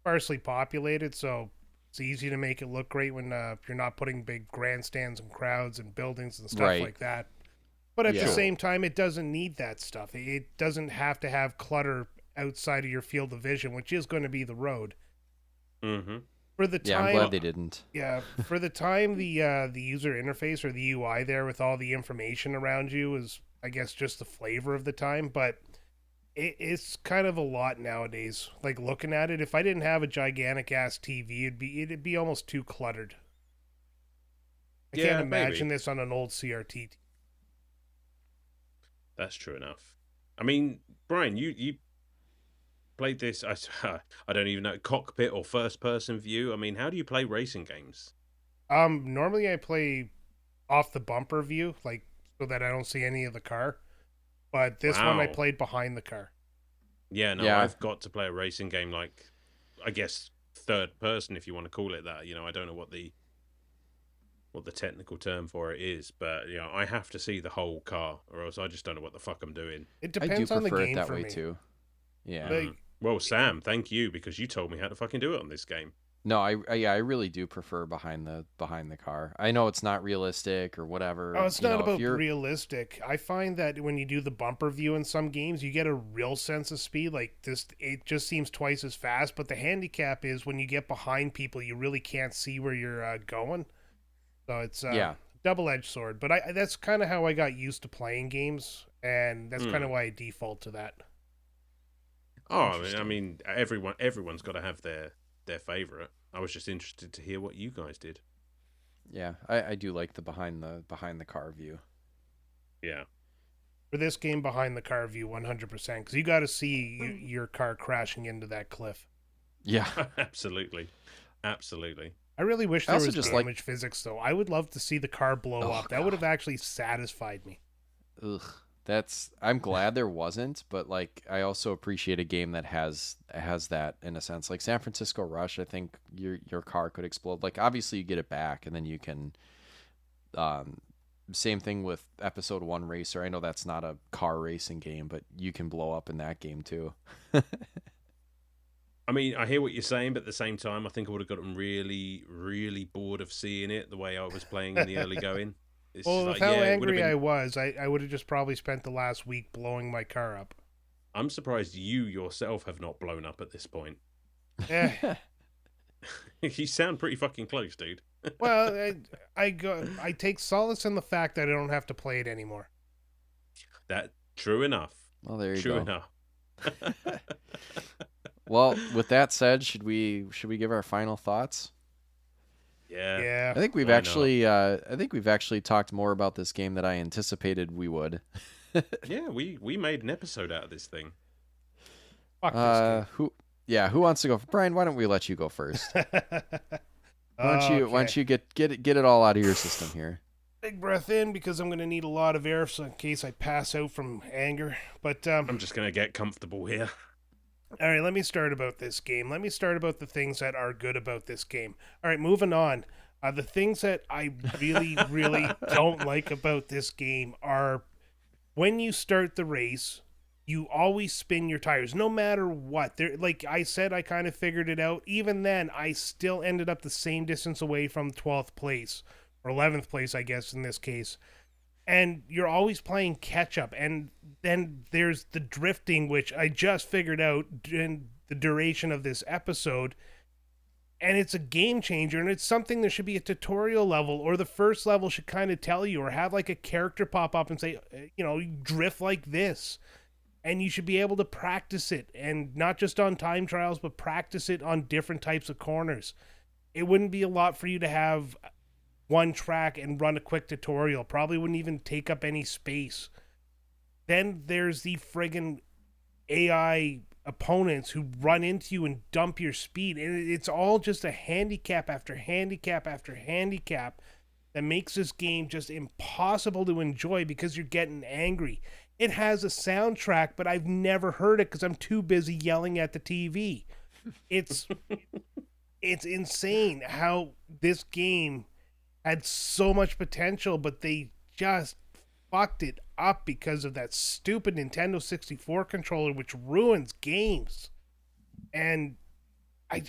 Speaker 3: sparsely populated, so it's easy to make it look great when you're not putting big grandstands and crowds and buildings and stuff like that. But at the same time, it doesn't need that stuff. It doesn't have to have clutter outside of your field of vision, which is going to be the road.
Speaker 4: Mm-hmm.
Speaker 3: For the time,
Speaker 1: I'm glad they didn't.
Speaker 3: Yeah, for the time, the user interface or the UI there with all the information around you is, I guess, just the flavor of the time. But it's kind of a lot nowadays. Like, looking at it, if I didn't have a gigantic ass TV, it'd be almost too cluttered. I can't imagine this on an old CRT.
Speaker 4: That's true enough. I mean, Brian, you played this, I don't even know, cockpit or first person view. I mean, how do you play racing games?
Speaker 3: Normally I play off the bumper view, like, so that I don't see any of the car. But this one I played behind the car.
Speaker 4: Yeah, no, I've got to play a racing game, like, I guess third person, if you want to call it that. You know, I don't know what the technical term for it is, but you know, I have to see the whole car, or else I just don't know what the fuck I'm doing.
Speaker 3: It depends on the game
Speaker 1: that
Speaker 3: for
Speaker 1: way
Speaker 3: me.
Speaker 1: too. Yeah.
Speaker 4: Well, Sam, thank you, because you told me how to fucking do it on this game.
Speaker 1: No, I really do prefer behind the car. I know it's not realistic or whatever.
Speaker 3: Oh, it's not about realistic. I find that when you do the bumper view in some games, you get a real sense of speed. Like this, it just seems twice as fast. But the handicap is when you get behind people, you really can't see where you're going. So it's double-edged sword. But that's kind of how I got used to playing games, and that's kind of why I default to that.
Speaker 4: Oh, I mean, everyone's got to have their favorite. I was just interested to hear what you guys did.
Speaker 1: Yeah, I do like the behind the car view.
Speaker 4: Yeah.
Speaker 3: For this game, behind the car view, 100%, because you got to see your car crashing into that cliff.
Speaker 1: Yeah,
Speaker 4: Absolutely.
Speaker 3: I really wish there
Speaker 1: also
Speaker 3: was
Speaker 1: just
Speaker 3: damage physics, though. I would love to see the car blow up. That would have actually satisfied me.
Speaker 1: ugh. I'm glad there wasn't, but like I also appreciate a game that has that in a sense. Like San Francisco Rush, I think your car could explode. Like obviously you get it back, and then you can. Same thing with Episode 1 Racer. I know that's not a car racing game, but you can blow up in that game too.
Speaker 4: I mean, I hear what you're saying, but at the same time, I think I would have gotten really, really bored of seeing it the way I was playing in the early going. It's
Speaker 3: Well,
Speaker 4: just
Speaker 3: with
Speaker 4: like,
Speaker 3: how
Speaker 4: yeah,
Speaker 3: angry I was, I would have just probably spent the last week blowing my car up.
Speaker 4: I'm surprised you yourself have not blown up at this point.
Speaker 3: Eh.
Speaker 4: You sound pretty fucking close, dude.
Speaker 3: Well, I take solace in the fact that I don't have to play it anymore.
Speaker 4: That true enough.
Speaker 1: Well, there you
Speaker 4: True
Speaker 1: go.
Speaker 4: enough.
Speaker 1: Well, with that said, should we give our final thoughts?
Speaker 4: Yeah.
Speaker 3: Yeah.
Speaker 1: I think we've
Speaker 4: Why
Speaker 1: actually talked more about this game than I anticipated we would.
Speaker 4: Yeah, we made an episode out of this thing.
Speaker 3: Fuck this
Speaker 1: Who wants to go? Brian, why don't we let you go first?
Speaker 3: game.
Speaker 1: Why don't you get it all out of your system here?
Speaker 3: Big breath in, because I'm going to need a lot of air in case I pass out from anger. But
Speaker 4: I'm just going to get comfortable here.
Speaker 3: all right, let me start about this game. Let me start about the things that are good about this game. All right, moving on. The things that I really, really don't like about this game are when you start the race, you always spin your tires, no matter what. Like I said, I kind of figured it out. Even then, I still ended up the same distance away from 12th place, or 11th place, I guess, in this case. And you're always playing catch up. And then there's the drifting, which I just figured out in the duration of this episode. And it's a game changer, and it's something there should be a tutorial level, or the first level should kind of tell you, or have like a character pop up and say, drift like this. And you should be able to practice it, and not just on time trials, but practice it on different types of corners. It wouldn't be a lot for you to have one track and run a quick tutorial. Probably wouldn't even take up any space. Then there's the friggin' AI opponents who run into you and dump your speed. And it's all just a handicap after handicap after handicap that makes this game just impossible to enjoy because you're getting angry. It has a soundtrack, but I've never heard it because I'm too busy yelling at the TV. It's insane how this game had so much potential, but they just fucked it up because of that stupid Nintendo 64 controller, which ruins games. And I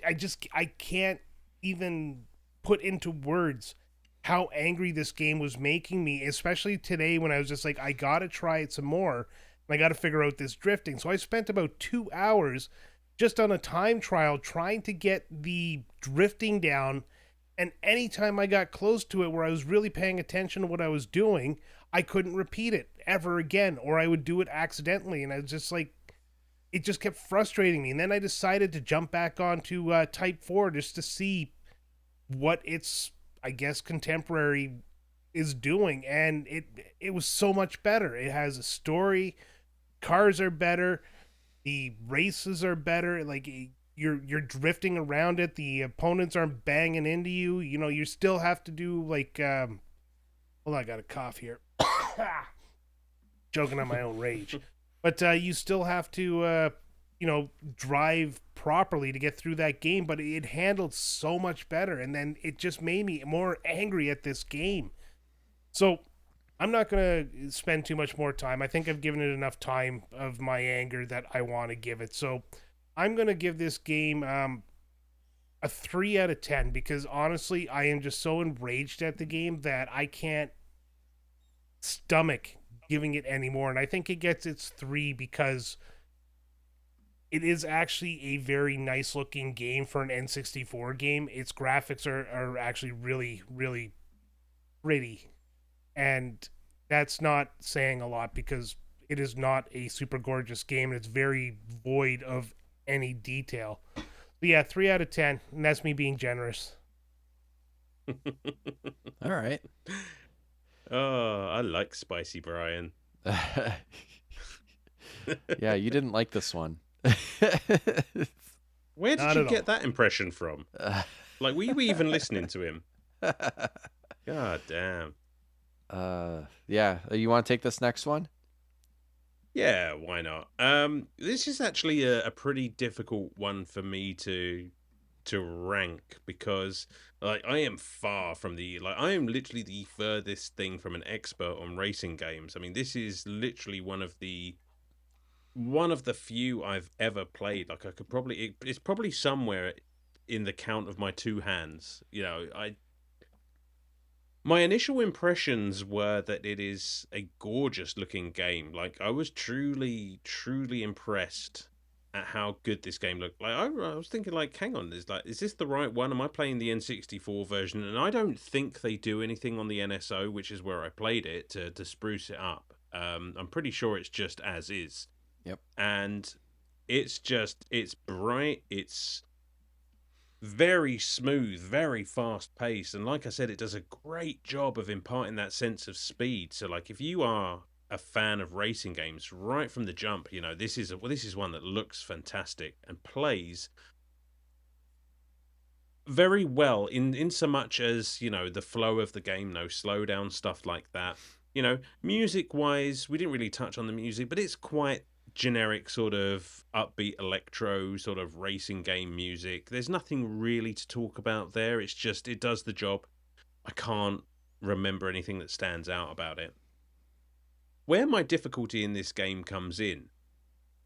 Speaker 3: can't even put into words how angry this game was making me, especially today when I was just like, I gotta try it some more, and I gotta figure out this drifting. So I spent about 2 hours just on a time trial trying to get the drifting down, and anytime I got close to it where I was really paying attention to what I was doing, I couldn't repeat it ever again, or I would do it accidentally, and I was just like, it just kept frustrating me. And then I decided to jump back onto Type 4 just to see what its, I guess, contemporary is doing, and it was so much better. It has a story, cars are better, the races are better, like you're drifting around it, the opponents aren't banging into you. You still have to do like hold on, I got a cough here. Joking on my own rage. But you still have to drive properly to get through that game, but it handled so much better, and then it just made me more angry at this game. So I'm not going to spend too much more time. I think I've given it enough time of my anger that I want to give it. So I'm going to give this game a 3 out of 10, because honestly, I am just so enraged at the game that I can't stomach giving it anymore. And I think it gets its 3 because it is actually a very nice looking game for an N64 game. Its graphics are actually really, really pretty. And that's not saying a lot because it is not a super gorgeous game. And it's very void of any detail. But yeah, 3 out of 10. And that's me being generous.
Speaker 1: All right.
Speaker 4: Oh, I like spicy Brian.
Speaker 1: Yeah, you didn't like this one.
Speaker 4: Where did
Speaker 3: Not
Speaker 4: you
Speaker 3: at
Speaker 4: get
Speaker 3: all.
Speaker 4: that impression from? Like, were you even listening to him? God damn.
Speaker 1: Yeah, you want to take this next one?
Speaker 4: Yeah, why not? This is actually a pretty difficult one for me to rank because like I am far from I am literally the furthest thing from an expert on racing games. I mean, this is literally one of the few I've ever played. Like I could probably it's probably somewhere in the count of my two hands. You know, my initial impressions were that it is a gorgeous looking game. Like I was truly, truly impressed at how good this game looked. Like I was thinking, like, hang on, is this the right one? Am I playing the N64 version? And I don't think they do anything on the NSO, which is where I played it to spruce it up. I'm pretty sure it's just as is.
Speaker 1: Yep.
Speaker 4: And it's bright, it's very smooth, very fast paced, and like I said, it does a great job of imparting that sense of speed. So, like, if you are a fan of racing games, right from the jump, you know this is one that looks fantastic and plays very well in so much as the flow of the game, no slowdown, stuff like that. Music wise, we didn't really touch on the music, but it's quite generic sort of upbeat electro sort of racing game music. There's nothing really to talk about there. It's just it does the job. I can't remember anything that stands out about it. Where my difficulty in this game comes in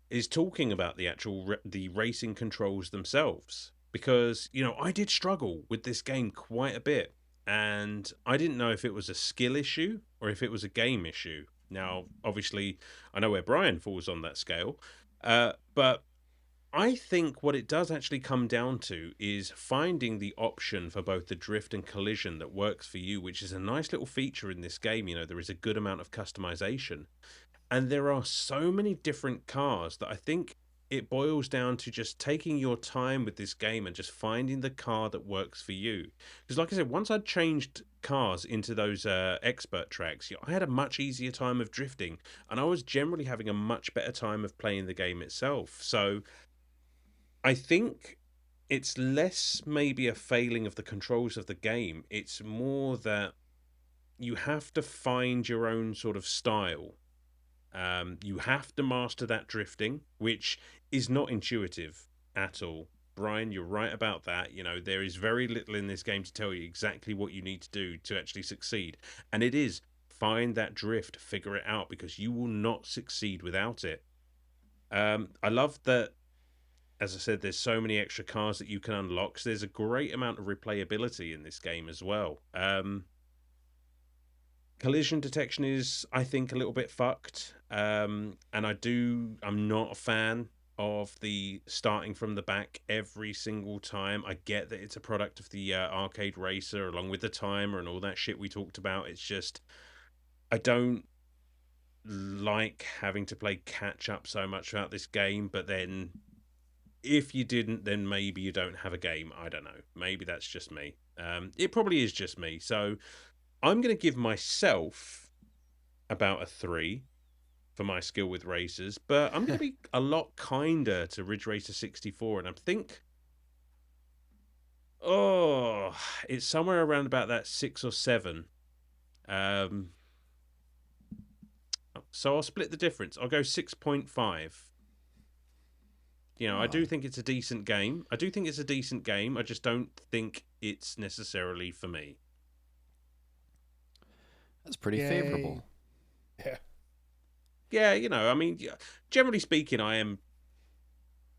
Speaker 4: is talking about the actual the racing controls themselves, because I did struggle with this game quite a bit, and I didn't know if it was a skill issue or if it was a game issue. Now obviously I know where Brian falls on that scale, but I think what it does actually come down to is finding the option for both the drift and collision that works for you, which is a nice little feature in this game. There is a good amount of customization, and there are so many different cars that I think it boils down to just taking your time with this game and just finding the car that works for you. Because, like I said, once I'd changed cars into those expert tracks, I had a much easier time of drifting, and I was generally having a much better time of playing the game itself. So I think it's less maybe a failing of the controls of the game. It's more that you have to find your own sort of style. You have to master that drifting, which is not intuitive at all. Brian, you're right about that. There is very little in this game to tell you exactly what you need to do to actually succeed. And it is find that drift, figure it out, because you will not succeed without it. I love that, as I said, there's so many extra cars that you can unlock. So there's a great amount of replayability in this game as well. Collision detection is, I think, a little bit fucked. And I'm not a fan of the starting from the back every single time. I get that it's a product of the arcade racer along with the timer and all that shit we talked about. It's just, I don't like having to play catch up so much throughout this game. But then if you didn't, then maybe you don't have a game. I don't know. Maybe that's just me. It probably is just me. So I'm going to give myself about a 3 for my skill with racers, but I'm going to be a lot kinder to Ridge Racer 64, and I think, it's somewhere around about that 6 or 7. So I'll split the difference. I'll go 6.5. I do think it's a decent game. I just don't think it's necessarily for me.
Speaker 1: That's pretty favorable.
Speaker 3: Yeah.
Speaker 4: Yeah, I mean, generally speaking, I am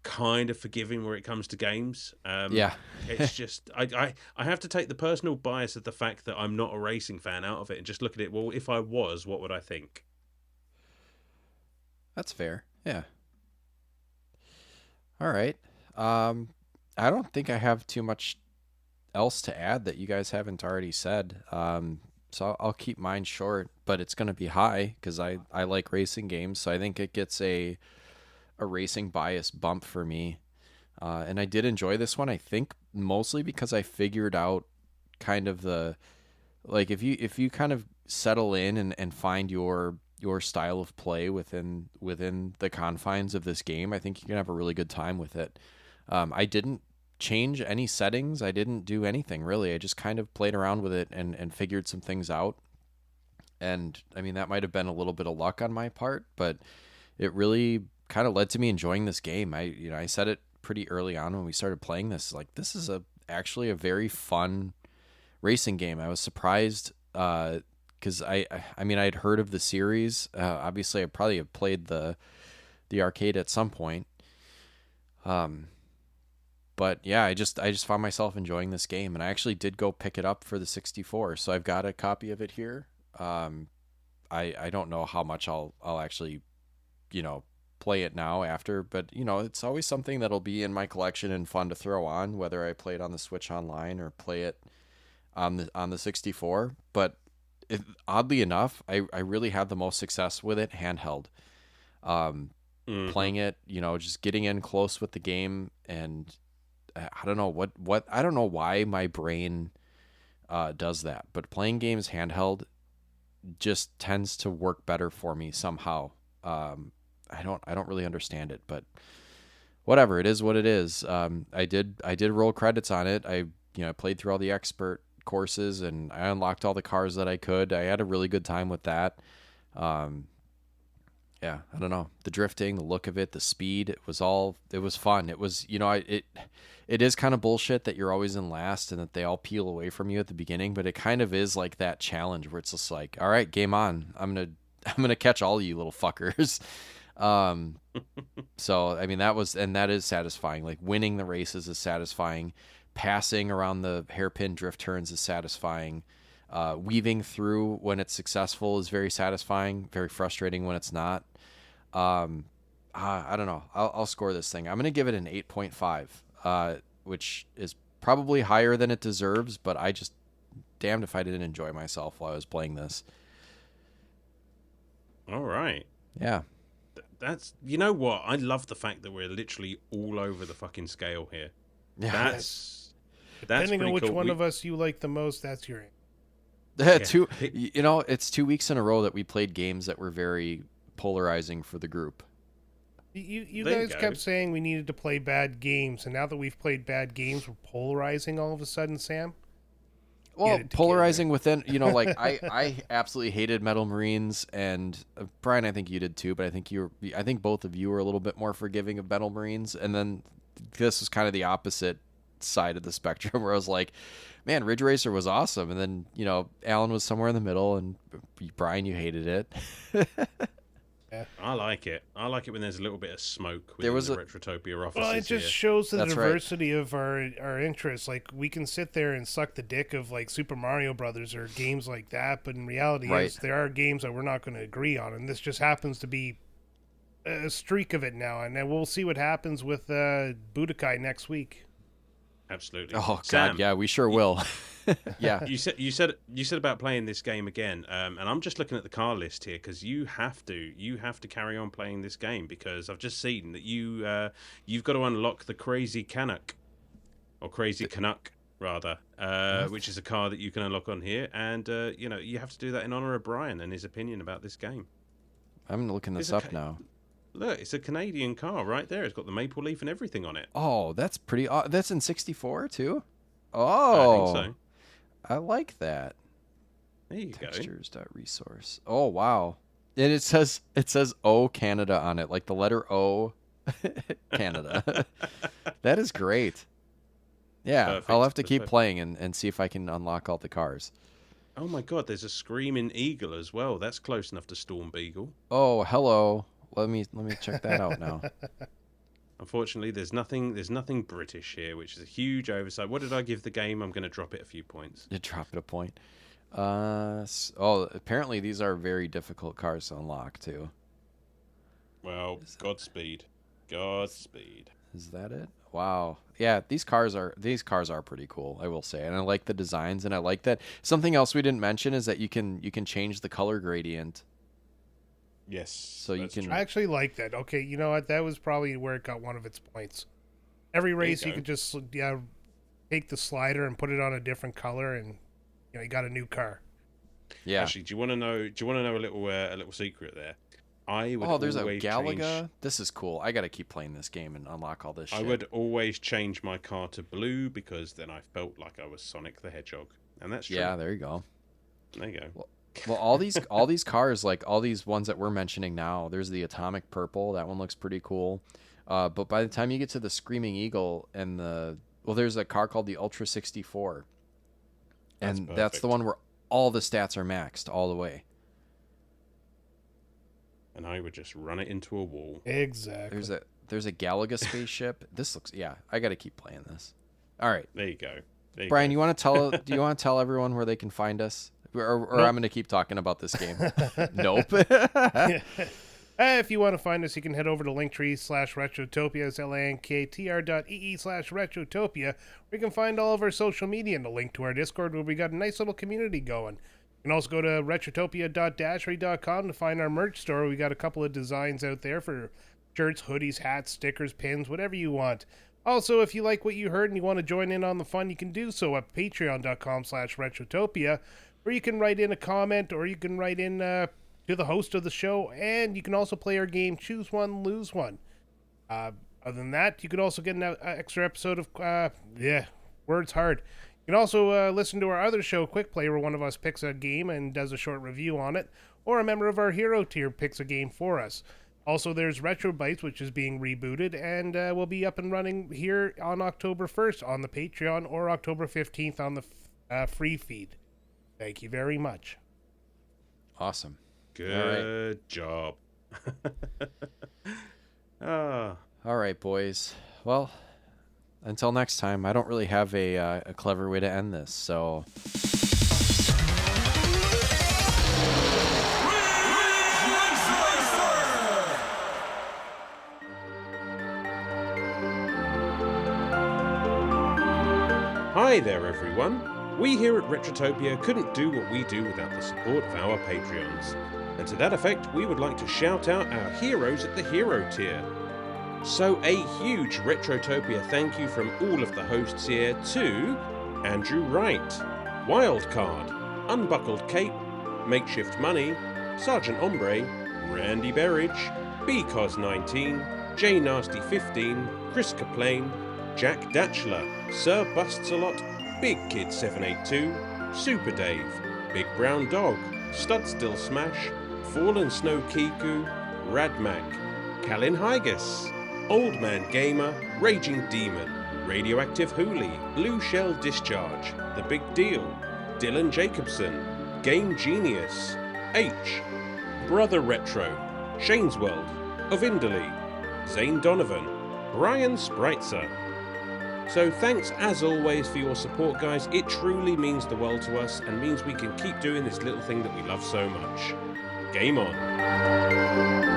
Speaker 4: kind of forgiving where it comes to games.
Speaker 1: Yeah.
Speaker 4: It's just, I have to take the personal bias of the fact that I'm not a racing fan out of it and just look at it, well, if I was, what would I think?
Speaker 1: That's fair. Yeah. All right. I don't think I have too much else to add that you guys haven't already said. So I'll keep mine short, but it's going to be high because I like racing games. So I think it gets a racing bias bump for me. And I did enjoy this one. I think mostly because I figured out kind of the, like, if you kind of settle in and find your style of play within the confines of this game, I think you can have a really good time with it. I didn't change any settings. I didn't do anything really. I just kind of played around with it and figured some things out. And I mean, that might have been a little bit of luck on my part, but it really kind of led to me enjoying this game. I said it pretty early on when we started playing this, like, this is actually a very fun racing game. I was surprised because I mean, I'd heard of the series. Obviously, I probably have played the arcade at some point. But yeah, I just found myself enjoying this game, and I actually did go pick it up for the 64. So I've got a copy of it here. I don't know how much I'll actually, play it now after, but it's always something that'll be in my collection and fun to throw on, whether I play it on the Switch Online or play it on the 64. But oddly enough, I really had the most success with it handheld. Playing it, just getting in close with the game, and I don't know what I don't know why my brain does that, but playing games handheld just tends to work better for me somehow. I don't really understand it, but whatever, it is what it is. I did roll credits on it. I played through all the expert courses and I unlocked all the cars that I could. I had a really good time with that. Yeah, I don't know. The drifting, the look of it, the speed, it was fun. It was, it is kind of bullshit that you're always in last and that they all peel away from you at the beginning, but it kind of is like that challenge where it's just like, all right, game on. I'm going to catch all you little fuckers. So, I mean, that is satisfying. Like, winning the races is satisfying. Passing around the hairpin drift turns is satisfying. Weaving through when it's successful is very satisfying, very frustrating when it's not. I don't know. I'll score this thing. I'm going to give it an 8.5, which is probably higher than it deserves, but I just damned if I didn't enjoy myself while I was playing this.
Speaker 4: All right.
Speaker 1: Yeah.
Speaker 4: That's, you know what? I love the fact that we're literally all over the fucking scale here.
Speaker 1: Yeah.
Speaker 4: That's
Speaker 3: Depending on which
Speaker 4: cool.
Speaker 3: one of us you like the most, that's your
Speaker 1: It's 2 weeks in a row that we played games that were very polarizing for the group.
Speaker 3: You
Speaker 4: There you
Speaker 3: guys
Speaker 4: go.
Speaker 3: kept saying we needed to play bad games, and now that we've played bad games, we're polarizing all of a sudden, Sam?
Speaker 1: Well,
Speaker 3: Get it
Speaker 1: polarizing within, like, I absolutely hated Metal Marines, and Brian, I think you did too, but I think both of you were a little bit more forgiving of Metal Marines, and then this was kind of the opposite side of the spectrum where I was like, man, Ridge Racer was awesome, and then, Alan was somewhere in the middle, and Brian, you hated it.
Speaker 3: Yeah.
Speaker 4: I like it. I like it when there's a little bit of smoke
Speaker 1: There
Speaker 4: within
Speaker 1: was
Speaker 4: the Retrotopia offices.
Speaker 3: Well, it just
Speaker 4: here.
Speaker 3: shows the
Speaker 1: That's right.
Speaker 3: diversity of our interests. Like, we can sit there and suck the dick of, like, Super Mario Brothers or games like that, but in reality,
Speaker 1: Right.
Speaker 3: there are games that we're not going to agree on, and this just happens to be a streak of it now. And then we'll see what happens with Budokai next week.
Speaker 4: Absolutely.
Speaker 1: Oh,
Speaker 4: Sam,
Speaker 1: God, yeah, we sure will. Yeah.
Speaker 4: You said about playing this game again, and I'm just looking at the car list here because you have to carry on playing this game because I've just seen that you've got to unlock the Crazy Canuck, or Crazy Canuck rather, which is a car that you can unlock on here, and you have to do that in honor of Brian and his opinion about this game.
Speaker 1: I'm looking this up now.
Speaker 4: Look, it's a Canadian car right there. It's got the maple leaf and everything on it.
Speaker 1: Oh, that's pretty. That's in 64 too. Oh,
Speaker 4: I think so.
Speaker 1: I like that.
Speaker 4: There you go.
Speaker 1: Textures.resource. Oh, wow. And it says O Canada on it, like the letter O Canada. That is great. Yeah,
Speaker 4: Perfect.
Speaker 1: I'll have to keep
Speaker 4: Perfect.
Speaker 1: playing and see if I can unlock all the cars.
Speaker 4: Oh my God, there's a Screaming Eagle as well. That's close enough to Storm Beagle.
Speaker 1: Oh, hello. Let me check that out now.
Speaker 4: Unfortunately, there's nothing British here, which is a huge oversight. What did I give the game? I'm going to drop it a few points.
Speaker 1: You drop it a point. Apparently these are very difficult cars to unlock too.
Speaker 4: Well, Godspeed. Godspeed.
Speaker 1: Is that it? Wow. Yeah, these cars are pretty cool, I will say. And I like the designs, and I like that. Something else we didn't mention is that you can change the color gradient.
Speaker 4: Yes.
Speaker 1: So you can
Speaker 3: I actually like that. Okay, you know what? That was probably where it got one of its points. Every race you
Speaker 4: go.
Speaker 3: could just take the slider and put it on a different color, and you got a new car.
Speaker 1: Yeah.
Speaker 4: Actually, do you want to know? Do you want to know a little secret there? I would
Speaker 1: There's a
Speaker 4: always
Speaker 1: Galaga.
Speaker 4: change.
Speaker 1: This is cool. I got to keep playing this game and unlock all this shit.
Speaker 4: I would always change my car to blue because then I felt like I was Sonic the Hedgehog, and that's true.
Speaker 1: Yeah, there you go.
Speaker 4: There you go.
Speaker 1: Well, all these cars, like all these ones that we're mentioning now, there's the Atomic Purple. That one looks pretty cool. But by the time you get to the Screaming Eagle and there's a car called the Ultra 64. And that's the one where all the stats are maxed all the way.
Speaker 4: And I would just run it into a wall.
Speaker 3: Exactly.
Speaker 1: There's a Galaga spaceship. This looks, I got to keep playing this. All right.
Speaker 4: There you go.
Speaker 1: Brian, do you want to tell everyone where they can find us? Or
Speaker 3: Nope.
Speaker 1: I'm going to keep talking about this game. Nope.
Speaker 3: If you want to find us, you can head over to linktree/Retrotopia. It's linktr.ee/Retrotopia, where you can find all of our social media and a link to our Discord, where we got a nice little community going. You can also go to retrotopia.dashery.com to find our merch store. We got a couple of designs out there for shirts, hoodies, hats, stickers, pins, whatever you want. Also, if you like what you heard and you want to join in on the fun, you can do so at patreon.com/Retrotopia, where you can write in a comment or you can write in to the host of the show, and you can also play our game Choose One, Lose One. Other than that, you could also get an extra episode of, words hard. You can also listen to our other show, Quick Play, where one of us picks a game and does a short review on it, or a member of our hero tier picks a game for us. Also, there's Retro Bites, which is being rebooted, and will be up and running here on October 1st on the Patreon, or October 15th on the free feed. Thank you very much.
Speaker 1: Awesome.
Speaker 4: Good job.
Speaker 1: All right, boys. Well, until next time, I don't really have a clever way to end this, so...
Speaker 4: Hi there, everyone. We here at Retrotopia couldn't do what we do without the support of our Patreons. And to that effect, we would like to shout out our heroes at the hero tier. So a huge Retrotopia thank you from all of the hosts here to Andrew Wright, Wildcard, Unbuckled Cape, Makeshift Money, Sergeant Ombre, Randy Berridge, BCOS19, J Nasty 15, Chris Kaplane, Jack Datchler, Sir Busts-a-Lot, Big Kid 782, Super Dave, Big Brown Dog, Stud Still Smash, Fallen Snow Kiku, Radmac, Calin Hygus, Old Man Gamer, Raging Demon, Radioactive Hooli, Blue Shell Discharge, The Big Deal, Dylan Jacobson, Game Genius, H, Brother Retro, Shane's World, Ovindali, Zane Donovan, Brian Spritzer. So thanks as always for your support, guys. It truly means the world to us and means we can keep doing this little thing that we love so much. Game on.